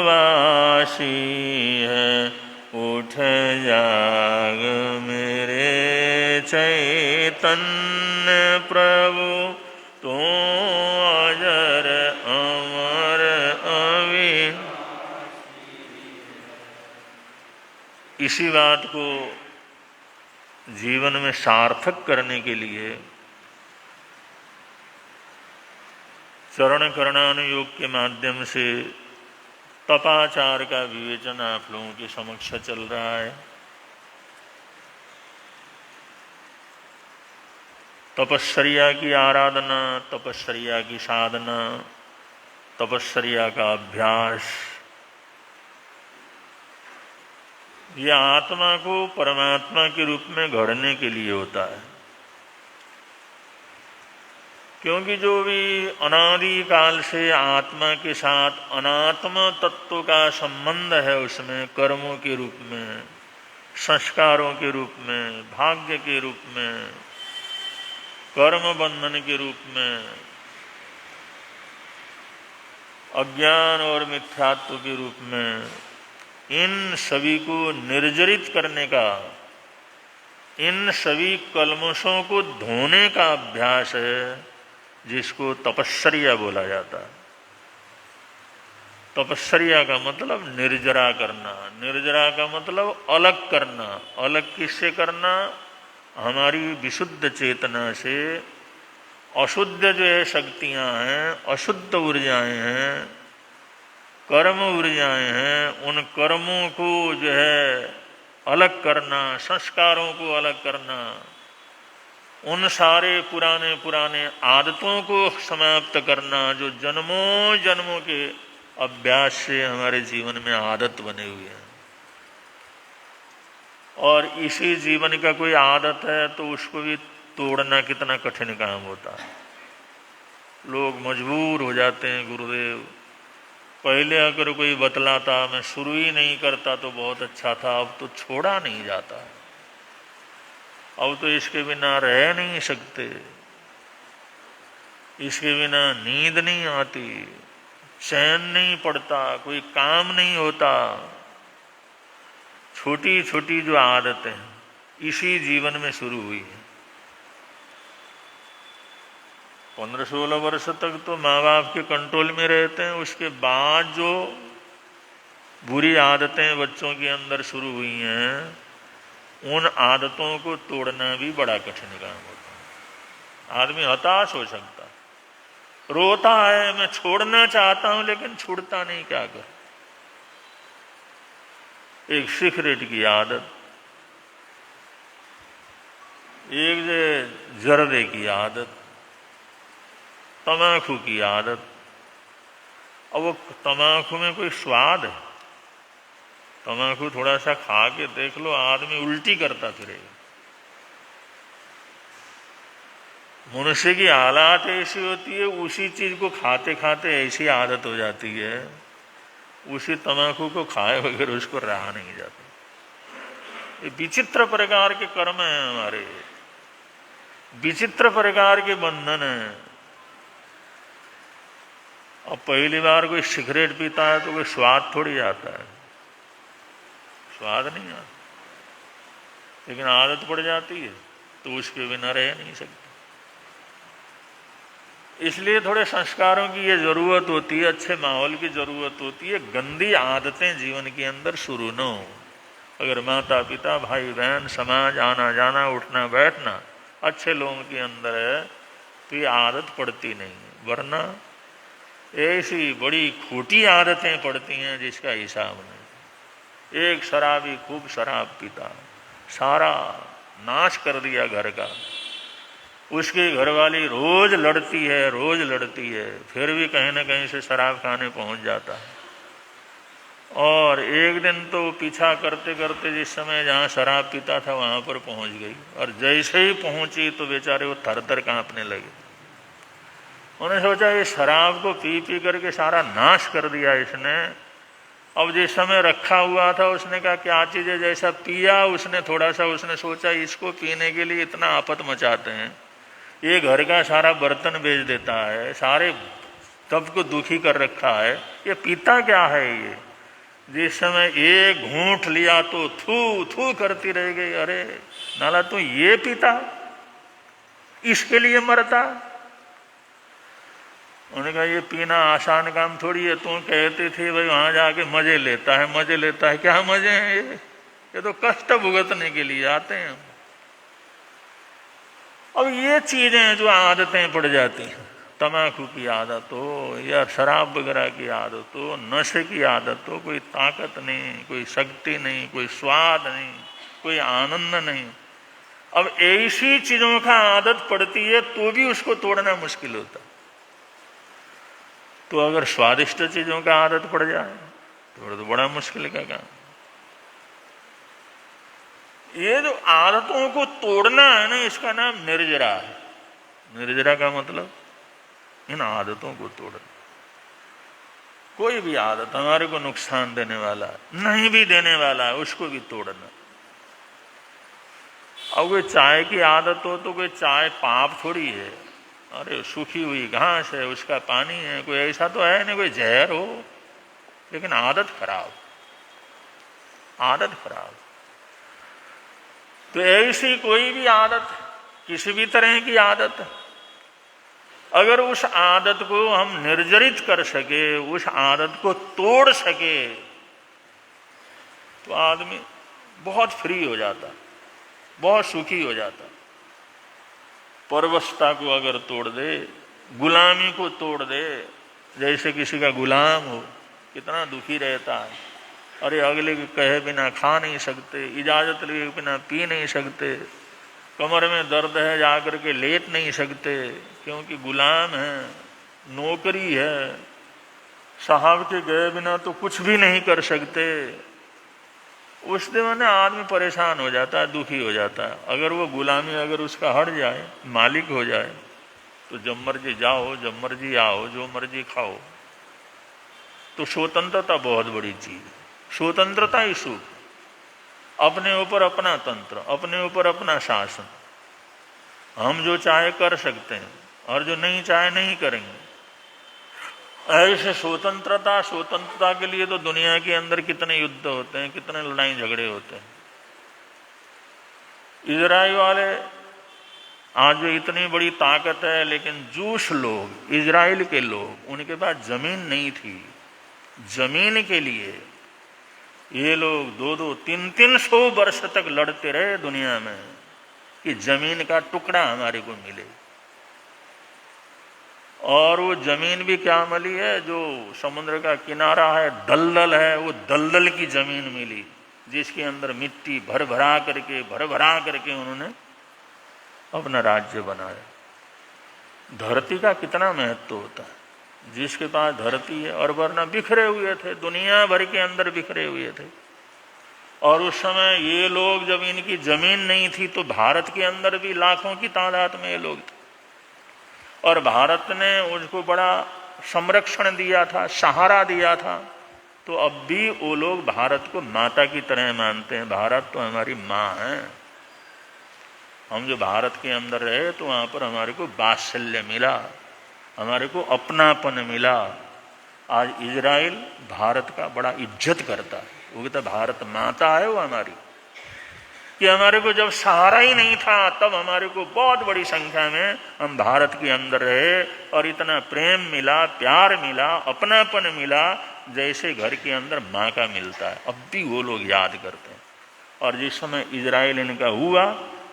वासी है। उठ जाग मेरे चैतन्य प्रभु, तू अजर अमर इसी बात को जीवन में सार्थक करने के लिए चरण करणानुयोग के माध्यम से तपाचार का विवेचन आप लोगों के समक्ष चल रहा है। तपश्चर्या की आराधना, तपश्चर्या की साधना, तपश्चर्या का अभ्यास, ये आत्मा को परमात्मा के रूप में गढ़ने के लिए होता है। क्योंकि जो भी अनादि काल से आत्मा के साथ अनात्म तत्व का संबंध है, उसमें कर्मों के रूप में, संस्कारों के रूप में, भाग्य के रूप में, कर्म बंधन के रूप में, अज्ञान और मिथ्यात्व के रूप में, इन सभी को निर्जरित करने का, इन सभी कल्मशों को धोने का अभ्यास है, जिसको तपश्चर्या बोला जाता है। तपश्चर्या का मतलब निर्जरा करना, निर्जरा का मतलब अलग करना। अलग किससे करना? हमारी विशुद्ध चेतना से अशुद्ध जो है शक्तियां हैं, अशुद्ध ऊर्जाएं हैं, कर्म ऊर्जाएं हैं, उन कर्मों को जो है अलग करना, संस्कारों को अलग करना, उन सारे पुराने आदतों को समाप्त करना जो जन्मों जन्मों के अभ्यास से हमारे जीवन में आदत बने हुए हैं। और इसी जीवन का कोई आदत है तो उसको भी तोड़ना कितना कठिन काम होता है। लोग मजबूर हो जाते हैं, गुरुदेव पहले अगर कोई बतलाता, मैं शुरू ही नहीं करता तो बहुत अच्छा था, अब तो छोड़ा नहीं जाता, अब तो इसके बिना रह नहीं सकते, इसके बिना नींद नहीं आती, चैन नहीं पड़ता, कोई काम नहीं होता। छोटी छोटी जो आदतें इसी जीवन में शुरू हुई है। 15-16 वर्ष तक तो माँ बाप के कंट्रोल में रहते हैं, उसके बाद जो बुरी आदतें बच्चों के अंदर शुरू हुई हैं, उन आदतों को तोड़ना भी बड़ा कठिन काम होता है। आदमी हताश हो सकता है, रोता है, मैं छोड़ना चाहता हूं लेकिन छूटता नहीं, क्या कर। एक सिगरेट की आदत, एक जर्दे की आदत, तम्बाकू की आदत। अब वो तम्बाकू में कोई स्वाद है? तम्बाकू थोड़ा सा खा के देख लो, आदमी उल्टी करता फिरेगा। मनुष्य की हालात ऐसी होती है, उसी चीज को खाते खाते ऐसी आदत हो जाती है, उसी तम्बाकू को खाए बगैर उसको रहा नहीं जाता। ये विचित्र प्रकार के कर्म हैं हमारे, विचित्र प्रकार के बंधन हैं। अब पहली बार कोई सिगरेट पीता है तो कोई स्वाद थोड़ी आता है, स्वाद नहीं आता, लेकिन आदत पड़ जाती है तो उसके बिना रह नहीं सकते। इसलिए थोड़े संस्कारों की ये जरूरत होती है, अच्छे माहौल की जरूरत होती है। गंदी आदतें जीवन के अंदर शुरू न हो। अगर माता पिता भाई बहन समाज आना जाना उठना बैठना अच्छे लोगों के अंदर है तो ये आदत पड़ती नहीं, वरना ऐसी बड़ी खोटी आदतें पड़ती हैं जिसका हिसाब नहीं। एक शराबी खूब शराब पीता, सारा नाश कर दिया घर का, उसकी घरवाली रोज लड़ती है, फिर भी कहीं ना कहीं से शराब खाने पहुंच जाता है। और एक दिन तो पीछा करते करते जिस समय जहाँ शराब पीता था वहां पर पहुंच गई, और जैसे ही पहुंची तो बेचारे वो थर थर कांपने लगे। उन्होंने सोचा ये शराब को पी पी करके सारा नाश कर दिया इसने। अब जिस समय रखा हुआ था उसने कहा क्या चीज़ है, जैसा पिया उसने थोड़ा सा उसने सोचा इसको पीने के लिए इतना आफत मचाते हैं, ये घर का सारा बर्तन बेच देता है, सारे सबको दुखी कर रखा है, ये पीता क्या है ये। जिस समय एक घूंट लिया तो थू थू करती रह गई, अरे नाला तू ये पीता, इसके लिए मरता। उन्होंने कहा ये पीना आसान काम थोड़ी है, तुम कहते थे भाई वहां जाके मजे लेता है, क्या मजे हैं ये तो कष्ट भुगतने के लिए आते हैं। अब ये चीजें जो आदतें पड़ जाती हैं, तम्बाकू की आदत हो या शराब वगैरह की आदत हो, नशे की आदत हो, कोई ताकत नहीं, कोई शक्ति नहीं, कोई स्वाद नहीं, कोई आनंद नहीं। अब ऐसी चीजों का आदत पड़ती है तो भी उसको तोड़ना मुश्किल होता। तो अगर स्वादिष्ट चीजों का आदत पड़ जाए तो बड़ा मुश्किल का काम। ये जो आदतों को तोड़ना है ना, इसका नाम निर्जरा है। निर्जरा का मतलब इन आदतों को तोड़ना। कोई भी आदत हमारे को नुकसान देने वाला नहीं भी देने वाला है उसको भी तोड़ना। अब कोई चाय की आदत हो तो कोई चाय पाप थोड़ी है, अरे सूखी हुई घास है उसका पानी है, कोई ऐसा तो है नहीं कोई जहर हो, लेकिन आदत खराब। तो ऐसी कोई भी आदत, किसी भी तरह की आदत, अगर उस आदत को हम निर्जरित कर सके, उस आदत को तोड़ सके, तो आदमी बहुत फ्री हो जाता, बहुत सुखी हो जाता। परवशता को अगर तोड़ दे, गुलामी को तोड़ दे, जैसे किसी का गुलाम हो कितना दुखी रहता है, अरे अगले के कहे बिना खा नहीं सकते, इजाजत लिए बिना पी नहीं सकते, कमर में दर्द है जाकर के लेट नहीं सकते क्योंकि गुलाम है, नौकरी है, साहब के गए बिना तो कुछ भी नहीं कर सकते। उस दिन आदमी परेशान हो जाता है, दुखी हो जाता है। अगर वो गुलामी अगर उसका हट जाए, मालिक हो जाए, तो जब मर्जी जाओ, जब मर्जी आओ, जो मर्जी खाओ, तो स्वतंत्रता बहुत बड़ी चीज है। स्वतंत्रता ही सुख, अपने ऊपर अपना तंत्र, अपने ऊपर अपना शासन। हम जो चाहे कर सकते हैं और जो नहीं चाहे नहीं करेंगे। ऐसे स्वतंत्रता के लिए तो दुनिया के अंदर कितने युद्ध होते हैं, कितने लड़ाई झगड़े होते हैं। इजराइल वाले आज जो इतनी बड़ी ताकत है, लेकिन जूश लोग, इजराइल के लोग, उनके पास जमीन नहीं थी। जमीन के लिए ये लोग 200-300 वर्ष तक लड़ते रहे दुनिया में कि जमीन का टुकड़ा हमारे को मिले। और वो जमीन भी क्या मिली है, जो समुद्र का किनारा है, दलदल है, वो दलदल की जमीन मिली, जिसके अंदर मिट्टी भर भरा करके उन्होंने अपना राज्य बनाया। धरती का कितना महत्व होता है। जिसके पास धरती है, और वरना बिखरे हुए थे, दुनिया भर के अंदर बिखरे हुए थे। और उस समय ये लोग, जब इनकी जमीन नहीं थी तो भारत के अंदर भी लाखों की तादाद में ये लोग थे, और भारत ने उसको बड़ा संरक्षण दिया था, सहारा दिया था। तो अब भी वो लोग भारत को माता की तरह मानते हैं। भारत तो हमारी माँ है। हम जो भारत के अंदर रहे तो वहाँ पर हमारे को वात्सल्य मिला, हमारे को अपनापन मिला। आज इजराइल भारत का बड़ा इज्जत करता है। वो कहता भारत माता है वो हमारी, कि हमारे को जब सहारा ही नहीं था तब हमारे को बहुत बड़ी संख्या में हम भारत के अंदर रहे, और इतना प्रेम मिला, प्यार मिला, अपनापन मिला, जैसे घर के अंदर माँ का मिलता है। अब भी वो लोग याद करते हैं। और जिस समय इजराइल इनका हुआ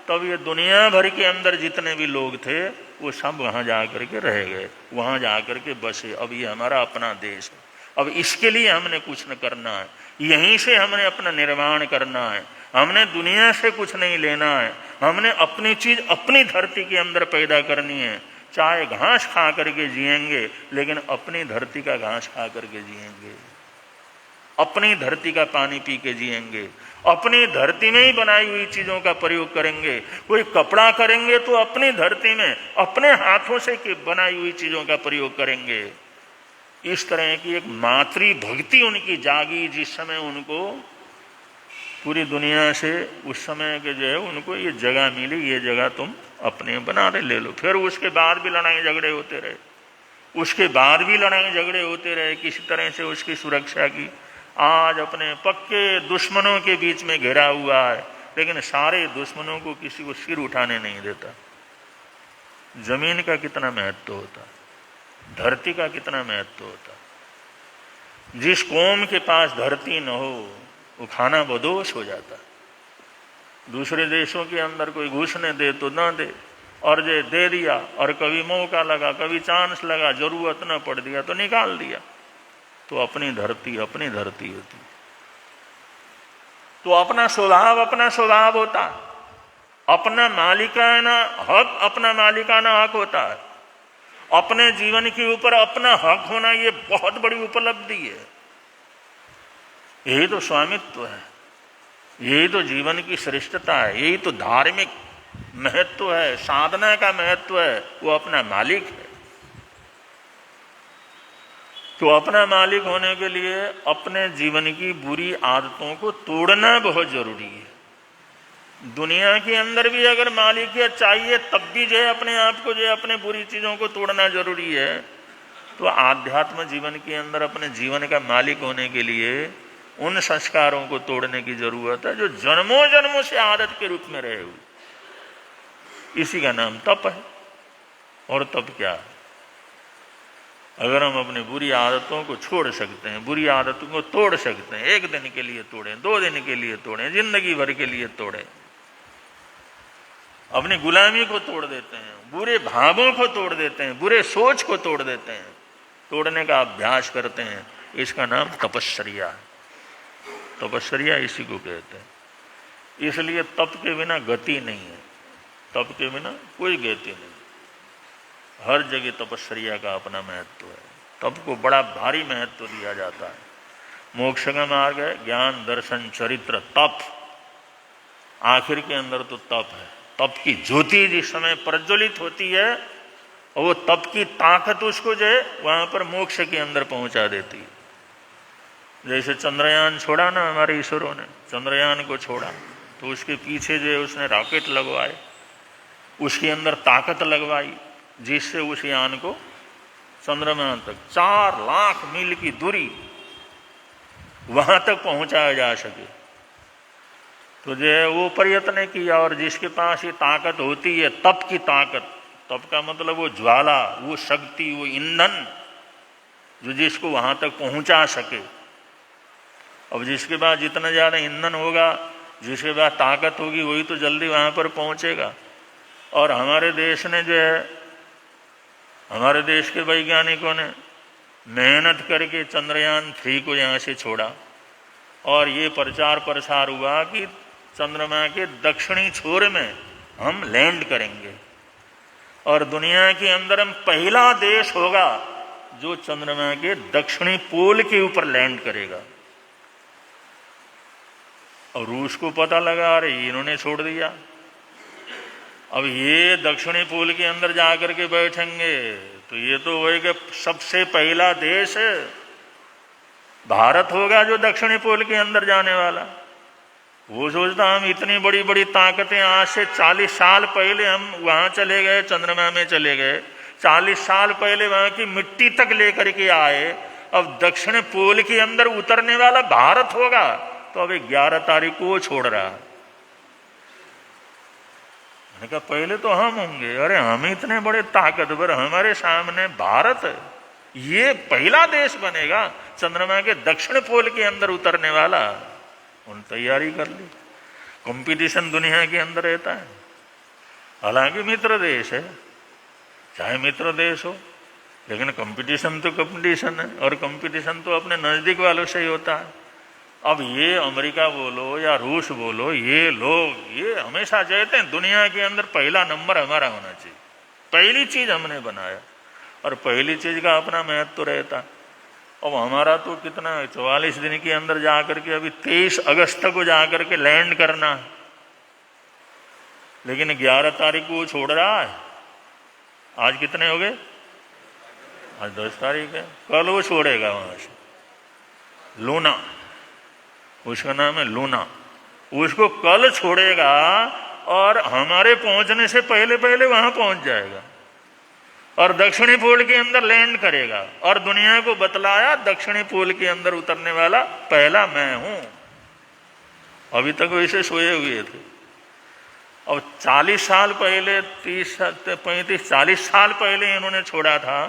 तब ये दुनिया भर के अंदर जितने भी लोग थे वो सब वहाँ जा कर के रह गए, वहाँ जा कर के बसे। अब ये हमारा अपना देश है, अब इसके लिए हमने कुछ न करना है, यहीं से हमने अपना निर्माण करना है। हमने दुनिया से कुछ नहीं लेना है, हमने अपनी चीज अपनी धरती के अंदर पैदा करनी है। चाहे घास खा करके जिएंगे, लेकिन अपनी धरती का घास खा करके जिएंगे, अपनी धरती का पानी पी के जिएंगे, अपनी धरती में ही बनाई हुई चीजों का प्रयोग करेंगे। कोई कपड़ा करेंगे तो अपनी धरती में अपने हाथों से बनाई हुई चीजों का प्रयोग करेंगे। इस तरह की एक मातृ भक्ति उनकी जागी, जिस समय उनको पूरी दुनिया से उस समय के जो है उनको ये जगह मिली, ये जगह तुम अपने बना रहे ले लो। फिर उसके बाद भी लड़ाई झगड़े होते रहे, उसके बाद भी लड़ाई झगड़े होते रहे, किसी तरह से उसकी सुरक्षा की। आज अपने पक्के दुश्मनों के बीच में घिरा हुआ है, लेकिन सारे दुश्मनों को किसी को सिर उठाने नहीं देता। जमीन का कितना महत्व होता, धरती का कितना महत्व होता। जिस कौम के पास धरती न हो वो खाना बदोश हो जाता। दूसरे देशों के अंदर कोई घुसने दे तो ना दे, और जे दे दिया, और कभी मौका लगा, कभी चांस लगा, जरूरत न पड़ दिया तो निकाल दिया। तो अपनी धरती होती, तो अपना स्वभाव होता, अपना मालिकाना हक, अपना मालिकाना हक होता है। अपने जीवन के ऊपर अपना हक होना ये बहुत बड़ी उपलब्धि है। यही तो स्वामित्व है, यही तो जीवन की श्रेष्ठता है, यही तो धार्मिक महत्व है, साधना का महत्व है। वो अपना मालिक है। तो अपना मालिक होने के लिए अपने जीवन की बुरी आदतों को तोड़ना बहुत जरूरी है। दुनिया के अंदर भी अगर मालिकियत चाहिए तब भी जो है अपने आप को जो है अपने बुरी चीजों को तोड़ना जरूरी है। तो आध्यात्म जीवन के अंदर अपने जीवन का मालिक होने के लिए उन संस्कारों को तोड़ने की जरूरत है जो जन्मों जन्मों से आदत के रूप में रहे हुए। इसी का नाम तप है। और तप क्या है? अगर हम अपनी बुरी आदतों को छोड़ सकते हैं, बुरी आदतों को तोड़ सकते हैं, एक दिन के लिए तोड़ें, 2 दिन के लिए तोड़ें, जिंदगी भर के लिए तोड़ें, अपनी गुलामी को तोड़ देते हैं, बुरे भावों को तोड़ देते हैं, बुरे सोच को तोड़ देते हैं, तोड़ने का अभ्यास करते हैं, इसका नाम तपश्चर्या है। तपश्चर्या इसी को कहते हैं। इसलिए तप के बिना गति नहीं है, तप के बिना कोई गति नहीं। हर जगह तपश्चर्या का अपना महत्व है। तप को बड़ा भारी महत्व दिया जाता है। मोक्ष का मार्ग है ज्ञान, दर्शन, चरित्र, तप। आखिर के अंदर तो तप है। तप की ज्योति जिस समय प्रज्वलित होती है और वो तप की ताकत उसको जो है वहां पर मोक्ष के अंदर पहुंचा देती है। जैसे चंद्रयान छोड़ा ना हमारे ईश्वरों ने, चंद्रयान को छोड़ा तो उसके पीछे जो है उसने रॉकेट लगवाए, उसके अंदर ताकत लगवाई, जिससे उस यान को चंद्रमा तक 4 लाख मील की दूरी वहां तक पहुंचाया जा सके। तो जो है वो प्रयत्न किया। और जिसके पास ये ताकत होती है, तप की ताकत, तप का मतलब वो ज्वाला, वो शक्ति, वो ईंधन जो जिसको वहां तक पहुंचा सके। अब जिसके पास जितना ज़्यादा ईंधन होगा, जिसके पास ताकत होगी, वही तो जल्दी वहां पर पहुंचेगा। और हमारे देश ने जो है, हमारे देश के वैज्ञानिकों ने मेहनत करके चंद्रयान 3 को यहाँ से छोड़ा और ये प्रचार प्रसार हुआ कि चंद्रमा के दक्षिणी छोर में हम लैंड करेंगे और दुनिया के अंदर हम पहला देश होगा जो चंद्रमा के दक्षिणी पोल के ऊपर लैंड करेगा। और रूस को पता लगा अरे इन्होंने छोड़ दिया, अब ये दक्षिणी पोल के अंदर जाकर के बैठेंगे तो ये तो होएगा सबसे पहला देश भारत होगा जो दक्षिणी पोल के अंदर जाने वाला। वो सोचता हम इतनी बड़ी बड़ी ताकतें, आज से 40 साल पहले हम वहां चले गए, चंद्रमा में चले गए, 40 साल पहले वहां की मिट्टी तक लेकर के आए, अब दक्षिण पोल के अंदर उतरने वाला भारत होगा तो अब 11 तारीख को वो छोड़ रहा। मैंने कहा पहले तो हम होंगे, अरे हम इतने बड़े ताकतवर, हमारे सामने भारत ये पहला देश बनेगा चंद्रमा के दक्षिण पोल के अंदर उतरने वाला। उन तैयारी कर ली। कंपटीशन दुनिया के अंदर रहता है, हालांकि मित्र देश है, चाहे मित्र देश हो, लेकिन कंपटीशन तो कंपटीशन है और कंपटीशन तो अपने नजदीक वालों से ही होता है। अब ये अमेरिका बोलो या रूस बोलो, ये लोग ये हमेशा चाहते हैं दुनिया के अंदर पहला नंबर हमारा होना चाहिए, पहली चीज हमने बनाया और पहली चीज का अपना महत्व तो रहता। अब हमारा तो कितना 44 दिन के अंदर जाकर के अभी 23 अगस्त को जाकर के लैंड करना है, लेकिन 11 तारीख को वो छोड़ रहा है। आज कितने हो गए? आज 10 तारीख है, कल वो छोड़ेगा वहां से। लूना, उसका नाम है लूना, उसको कल छोड़ेगा और हमारे पहुंचने से पहले पहले वहां पहुंच जाएगा और दक्षिणी पोल के अंदर लैंड करेगा और दुनिया को बतलाया दक्षिणी पोल के अंदर उतरने वाला पहला मैं हूं। अभी तक वैसे सोए हुए थे। अब 40 साल पहले 30-35-40 साल पहले इन्होंने छोड़ा था,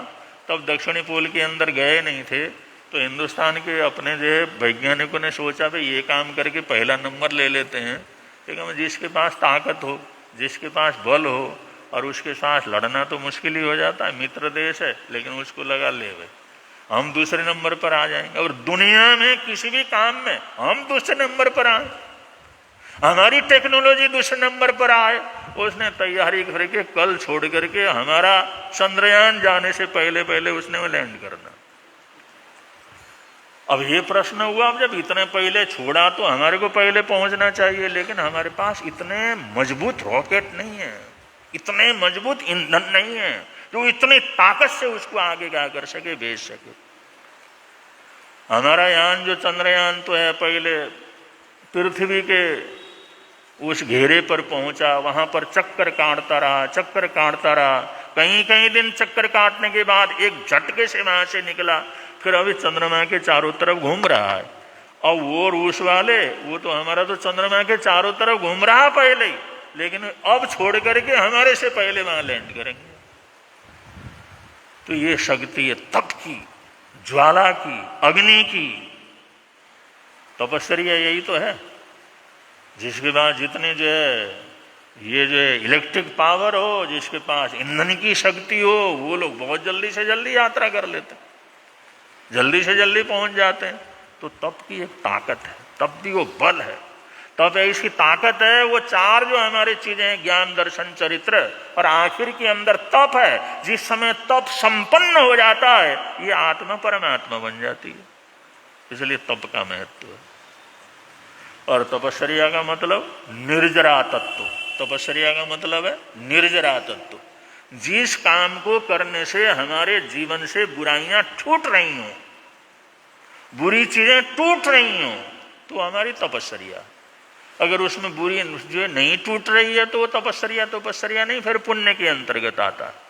तब दक्षिणी पोल के अंदर गए नहीं थे। तो हिंदुस्तान के अपने जो वैज्ञानिकों ने सोचा भाई ये काम करके पहला नंबर ले लेते हैं, लेकिन जिसके पास ताकत हो, जिसके पास बल हो और उसके साथ लड़ना तो मुश्किल ही हो जाता है। मित्र देश है लेकिन उसको लगा ले भाई हम दूसरे नंबर पर आ जाएंगे और दुनिया में किसी भी काम में हम दूसरे नंबर पर आए, हमारी टेक्नोलॉजी दूसरे नंबर पर आए। उसने तैयारी करके कल छोड़ करके हमारा चंद्रयान जाने से पहले पहले उसने वो लैंड करना। अब ये प्रश्न हुआ, अब जब इतने पहले छोड़ा तो हमारे को पहले पहुंचना चाहिए, लेकिन हमारे पास इतने मजबूत रॉकेट नहीं है, इतने मजबूत ईंधन नहीं है जो इतनी ताकत से उसको आगे क्या कर सके, भेज सके। हमारा यान जो चंद्रयान तो है पहले पृथ्वी के उस घेरे पर पहुंचा, वहां पर चक्कर काटता रहा, कई कई दिन चक्कर काटने के बाद एक झटके से वहां से निकला, फिर अभी चंद्रमा के चारों तरफ घूम रहा है। और वो रूस वाले, वो तो हमारा तो चंद्रमा के चारों तरफ घूम रहा पहले ही, लेकिन अब छोड़ करके हमारे से पहले वहां लैंड करेंगे। तो ये शक्ति है तप की, ज्वाला की, अग्नि की, तपस्या यही तो है। जिसके पास जितने जो है ये जो है इलेक्ट्रिक पावर हो, जिसके पास ईंधन की शक्ति हो, वो लोग बहुत जल्दी से जल्दी यात्रा कर लेते हैं, जल्दी से जल्दी पहुंच जाते हैं। तो तप की एक ताकत है, तप भी वो बल है, तप इसकी ताकत है। वो चार जो हमारी चीजें हैं, ज्ञान, दर्शन, चरित्र, और आखिर के अंदर तप है। जिस समय तप संपन्न हो जाता है, ये आत्मा परमात्मा बन जाती है। इसलिए तप का महत्व है। और तपस्या का मतलब निर्जरा तत्व, तपस्या का मतलब है निर्जरा तत्व। जिस काम को करने से हमारे जीवन से बुराइयां टूट रही हों, बुरी चीजें टूट रही हों, तो हमारी तपस्या। अगर उसमें बुरी जो नहीं टूट रही है तो वो तपस्या नहीं, फिर पुण्य के अंतर्गत आता है,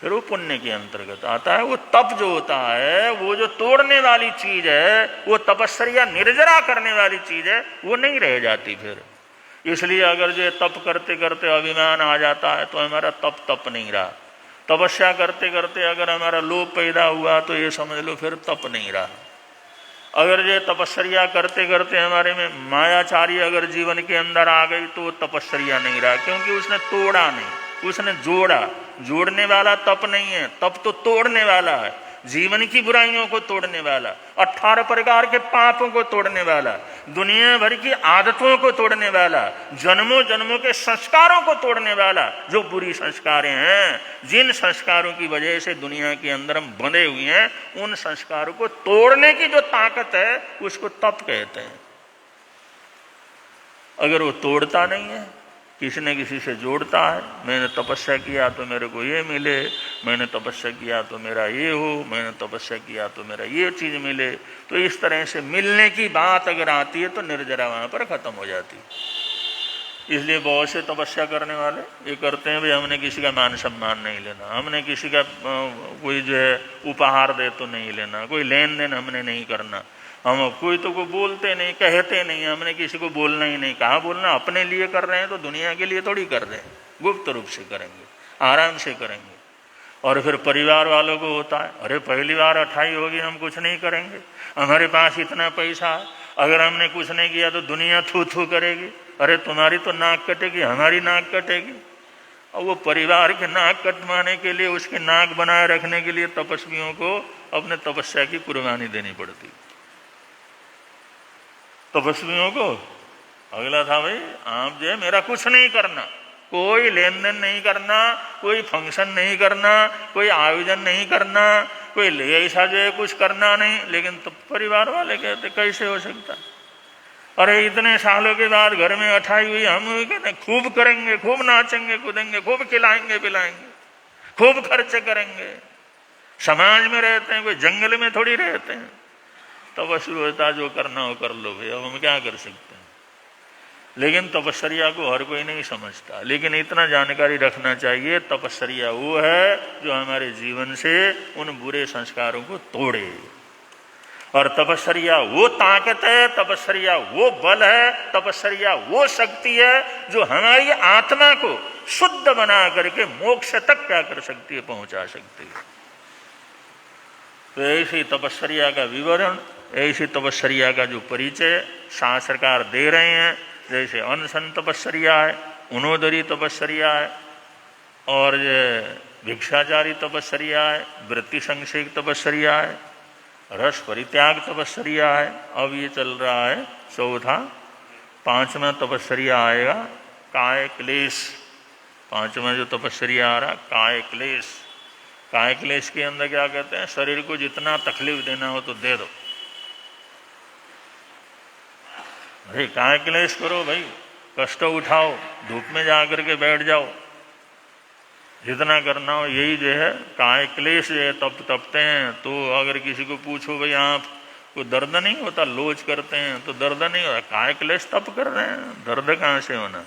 फिर वो पुण्य के अंतर्गत आता है। वो तप जो होता है, वो जो तोड़ने वाली चीज है, वो तपस्या निर्जरा करने वाली चीज है, वो नहीं रह जाती फिर। इसलिए अगर जो तप करते करते अभिमान आ जाता है तो हमारा तप नहीं रहा। तपस्या करते करते अगर हमारा लोभ पैदा हुआ तो ये समझ लो फिर तप नहीं रहा। अगर जो तपस्या करते करते हमारे में मायाचारी अगर जीवन के अंदर आ गई तो वो तपस्या नहीं रहा, क्योंकि उसने तोड़ा नहीं, उसने जोड़ा। जोड़ने वाला तप नहीं है, तप तो तोड़ने वाला है। जीवन की बुराइयों को तोड़ने वाला, 18 प्रकार के पापों को तोड़ने वाला, दुनिया भर की आदतों को तोड़ने वाला, जन्मों जन्मों के संस्कारों को तोड़ने वाला, जो बुरी संस्कारें हैं, जिन संस्कारों की वजह से दुनिया के अंदर हम बंधे हुए हैं, उन संस्कारों को तोड़ने की जो ताकत है उसको तप कहते हैं। अगर वो तोड़ता नहीं है, किसी न किसी से जोड़ता है, मैंने तपस्या किया तो मेरे को ये मिले, मैंने तपस्या किया तो मेरा ये हो, मैंने तपस्या किया तो मेरा ये चीज़ मिले, तो इस तरह से मिलने की बात अगर आती है तो निर्जरा वहाँ पर ख़त्म हो जाती। इसलिए बहुत से तपस्या करने वाले ये करते हैं, भाई हमने किसी का मान सम्मान नहीं लेना, हमने किसी का कोई जो है उपहार दे तो नहीं लेना, कोई लेन देन हमने नहीं करना, हम कोई तो को बोलते नहीं, कहते नहीं, हमने किसी को बोलना ही नहीं। कहाँ बोलना, अपने लिए कर रहे हैं तो दुनिया के लिए थोड़ी कर रहे हैं, गुप्त रूप से करेंगे, आराम से करेंगे। और फिर परिवार वालों को होता है, अरे पहली बार 28 होगी, हम कुछ नहीं करेंगे, हमारे पास इतना पैसा है, अगर हमने कुछ नहीं किया तो दुनिया थू थू करेगी, अरे तुम्हारी तो नाक कटेगी, हमारी नाक कटेगी। और वो परिवार के नाक कटवाने के लिए, उसके नाक बनाए रखने के लिए तपस्वियों को अपने तपस्या की कुर्बानी देनी पड़ती। तपस्वियों को अगला था, भाई आप जो है मेरा कुछ नहीं करना, कोई लेन देन नहीं करना, कोई फंक्शन नहीं करना, कोई आयोजन नहीं करना, कोई ऐसा जो है कुछ करना नहीं। लेकिन तो परिवार वाले कहते कैसे हो सकता, अरे इतने सालों के बाद घर में 28 हुई, हम कहते खूब करेंगे, खूब नाचेंगे कूदेंगे, खूब खिलाएंगे पिलाएंगे, खूब खर्च करेंगे, समाज में रहते हैं, कोई जंगल में थोड़ी रहते हैं। तपस्वी होता जो करना हो कर लो भाई, अब हम क्या कर सकते हैं। लेकिन तपस्या को हर कोई नहीं समझता, लेकिन इतना जानकारी रखना चाहिए, तपस्या वो है जो हमारे जीवन से उन बुरे संस्कारों को तोड़े। और तपस्या वो ताकत है, तपस्या वो बल है, तपस्या वो शक्ति है जो हमारी आत्मा को शुद्ध बना करके मोक्ष तक क्या कर सकती है, पहुंचा सकती है। तो ऐसी तपस्या का विवरण, ऐसी तपस्या का जो परिचय शास्त्रकार दे रहे हैं, जैसे अनशन तपस्या है, उनोदरी तपस्या है, और भिक्षाचारी तपस्या है, वृत्ति संक्षेप तपस्या है, रस परित्याग तपस्या है। अब ये चल रहा है चौथा, 5वां तपस्या आएगा काय क्लेश। 5वां जो तपस्या आ रहा काय क्लेश। काय क्लेश के अंदर क्या कहते हैं, शरीर को जितना तकलीफ देना हो तो दे दो। अरे काय क्लेश करो भाई, कष्ट उठाओ, धूप में जा करके बैठ जाओ, जितना करना हो। यही जो है काय क्लेश जो है तपते हैं। तो अगर किसी को पूछो भाई आप को दर्द नहीं होता, लोच करते हैं तो दर्द नहीं होता, काय क्लेश तप कर रहे हैं, दर्द कहाँ से होना।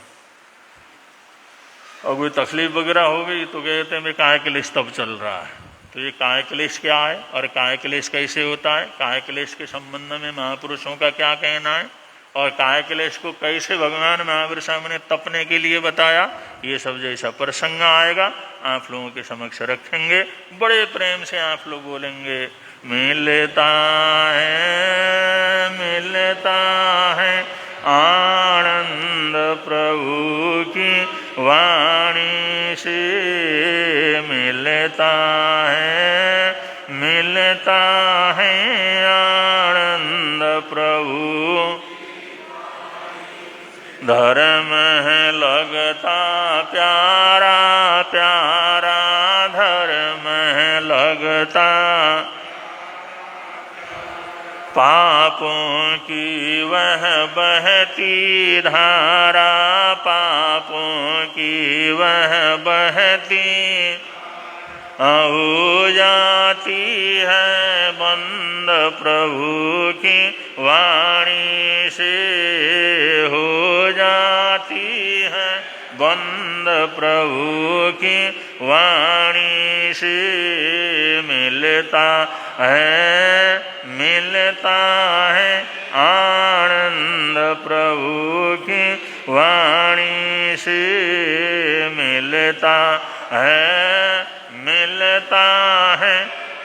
और कोई तकलीफ वगैरह हो गई तो कहते हैं भाई काय क्लेश तप चल रहा है। तो ये काय क्लेश क्या है और काय क्लेश कैसे होता है, काय क्लेश के संबंध में महापुरुषों का क्या कहना है, और काय क्लेश को कैसे भगवान महावीर स्वामी ने तपने के लिए बताया, ये सब जैसा प्रसंग आएगा आप लोगों के समक्ष रखेंगे। बड़े प्रेम से आप लोग बोलेंगे, मिलता है आनंद प्रभु की वाणी से, मिलता है आनंद प्रभु। धर्म है लगता प्यारा प्यारा, धर्म है लगता पापों की वह बहती धारा, पापों की वह बहती हो जाती है बंद प्रभु की वाणी से, हो जाती है बंद प्रभु की वाणी से। मिलता है आनंद प्रभु की वाणी से, मिलता है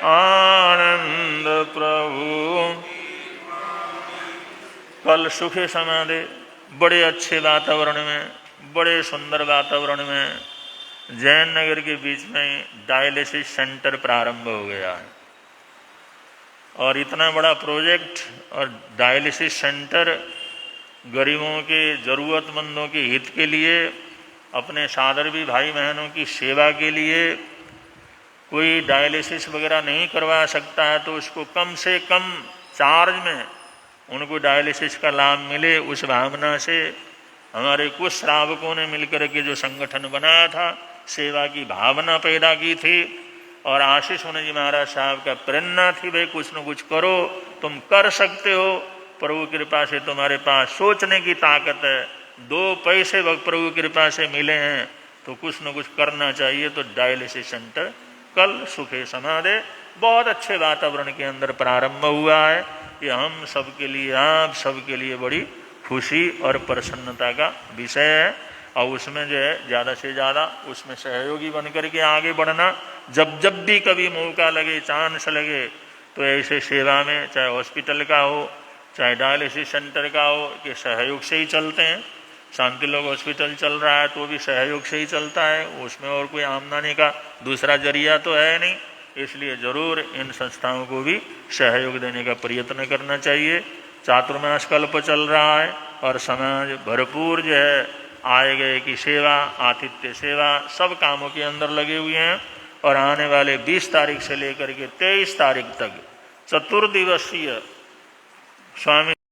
आनंद प्रभु। कल सुखे समाधि बड़े अच्छे वातावरण में, बड़े सुंदर वातावरण में जैन नगर के बीच में डायलिसिस सेंटर प्रारंभ हो गया है। और इतना बड़ा प्रोजेक्ट और डायलिसिस सेंटर गरीबों के ज़रूरतमंदों के हित के लिए, अपने सादरवी भाई बहनों की सेवा के लिए, कोई डायलिसिस वगैरह नहीं करवा सकता है तो उसको कम से कम चार्ज में उनको डायलिसिस का लाभ मिले, उस भावना से हमारे कुछ श्रावकों ने मिलकर के जो संगठन बनाया था, सेवा की भावना पैदा की थी। और आशीष मुनि जी महाराज साहब का प्रेरणा थी, भाई कुछ न कुछ करो, तुम कर सकते हो, प्रभु कृपा से तुम्हारे पास सोचने की ताकत है, 2 पैसे प्रभु कृपा से मिले हैं तो कुछ न कुछ करना चाहिए। तो डायलिसिस सेंटर कल सुखे समाधे बहुत अच्छे वातावरण के अंदर प्रारंभ हुआ है। ये हम सबके लिए, आप सबके लिए बड़ी खुशी और प्रसन्नता का विषय है। और उसमें जो है ज़्यादा से ज़्यादा उसमें सहयोगी बन कर के आगे बढ़ना। जब जब भी कभी मौका लगे, चांस लगे, तो ऐसे सेवा में, चाहे हॉस्पिटल का हो, चाहे डायलिसिस सेंटर का हो, कि सहयोग से ही चलते हैं। शांति लोग हॉस्पिटल चल रहा है तो भी सहयोग से ही चलता है, उसमें और कोई आमदनी का दूसरा जरिया तो है नहीं। इसलिए ज़रूर इन संस्थाओं को भी सहयोग देने का प्रयत्न करना चाहिए। चातुर्मास कल्प चल रहा है और समाज भरपूर जो है आए गए की सेवा, आतिथ्य सेवा, सब कामों के अंदर लगे हुए हैं। और आने वाले 20 तारीख से लेकर के 23 तारीख तक चतुर्दिवसीय स्वामी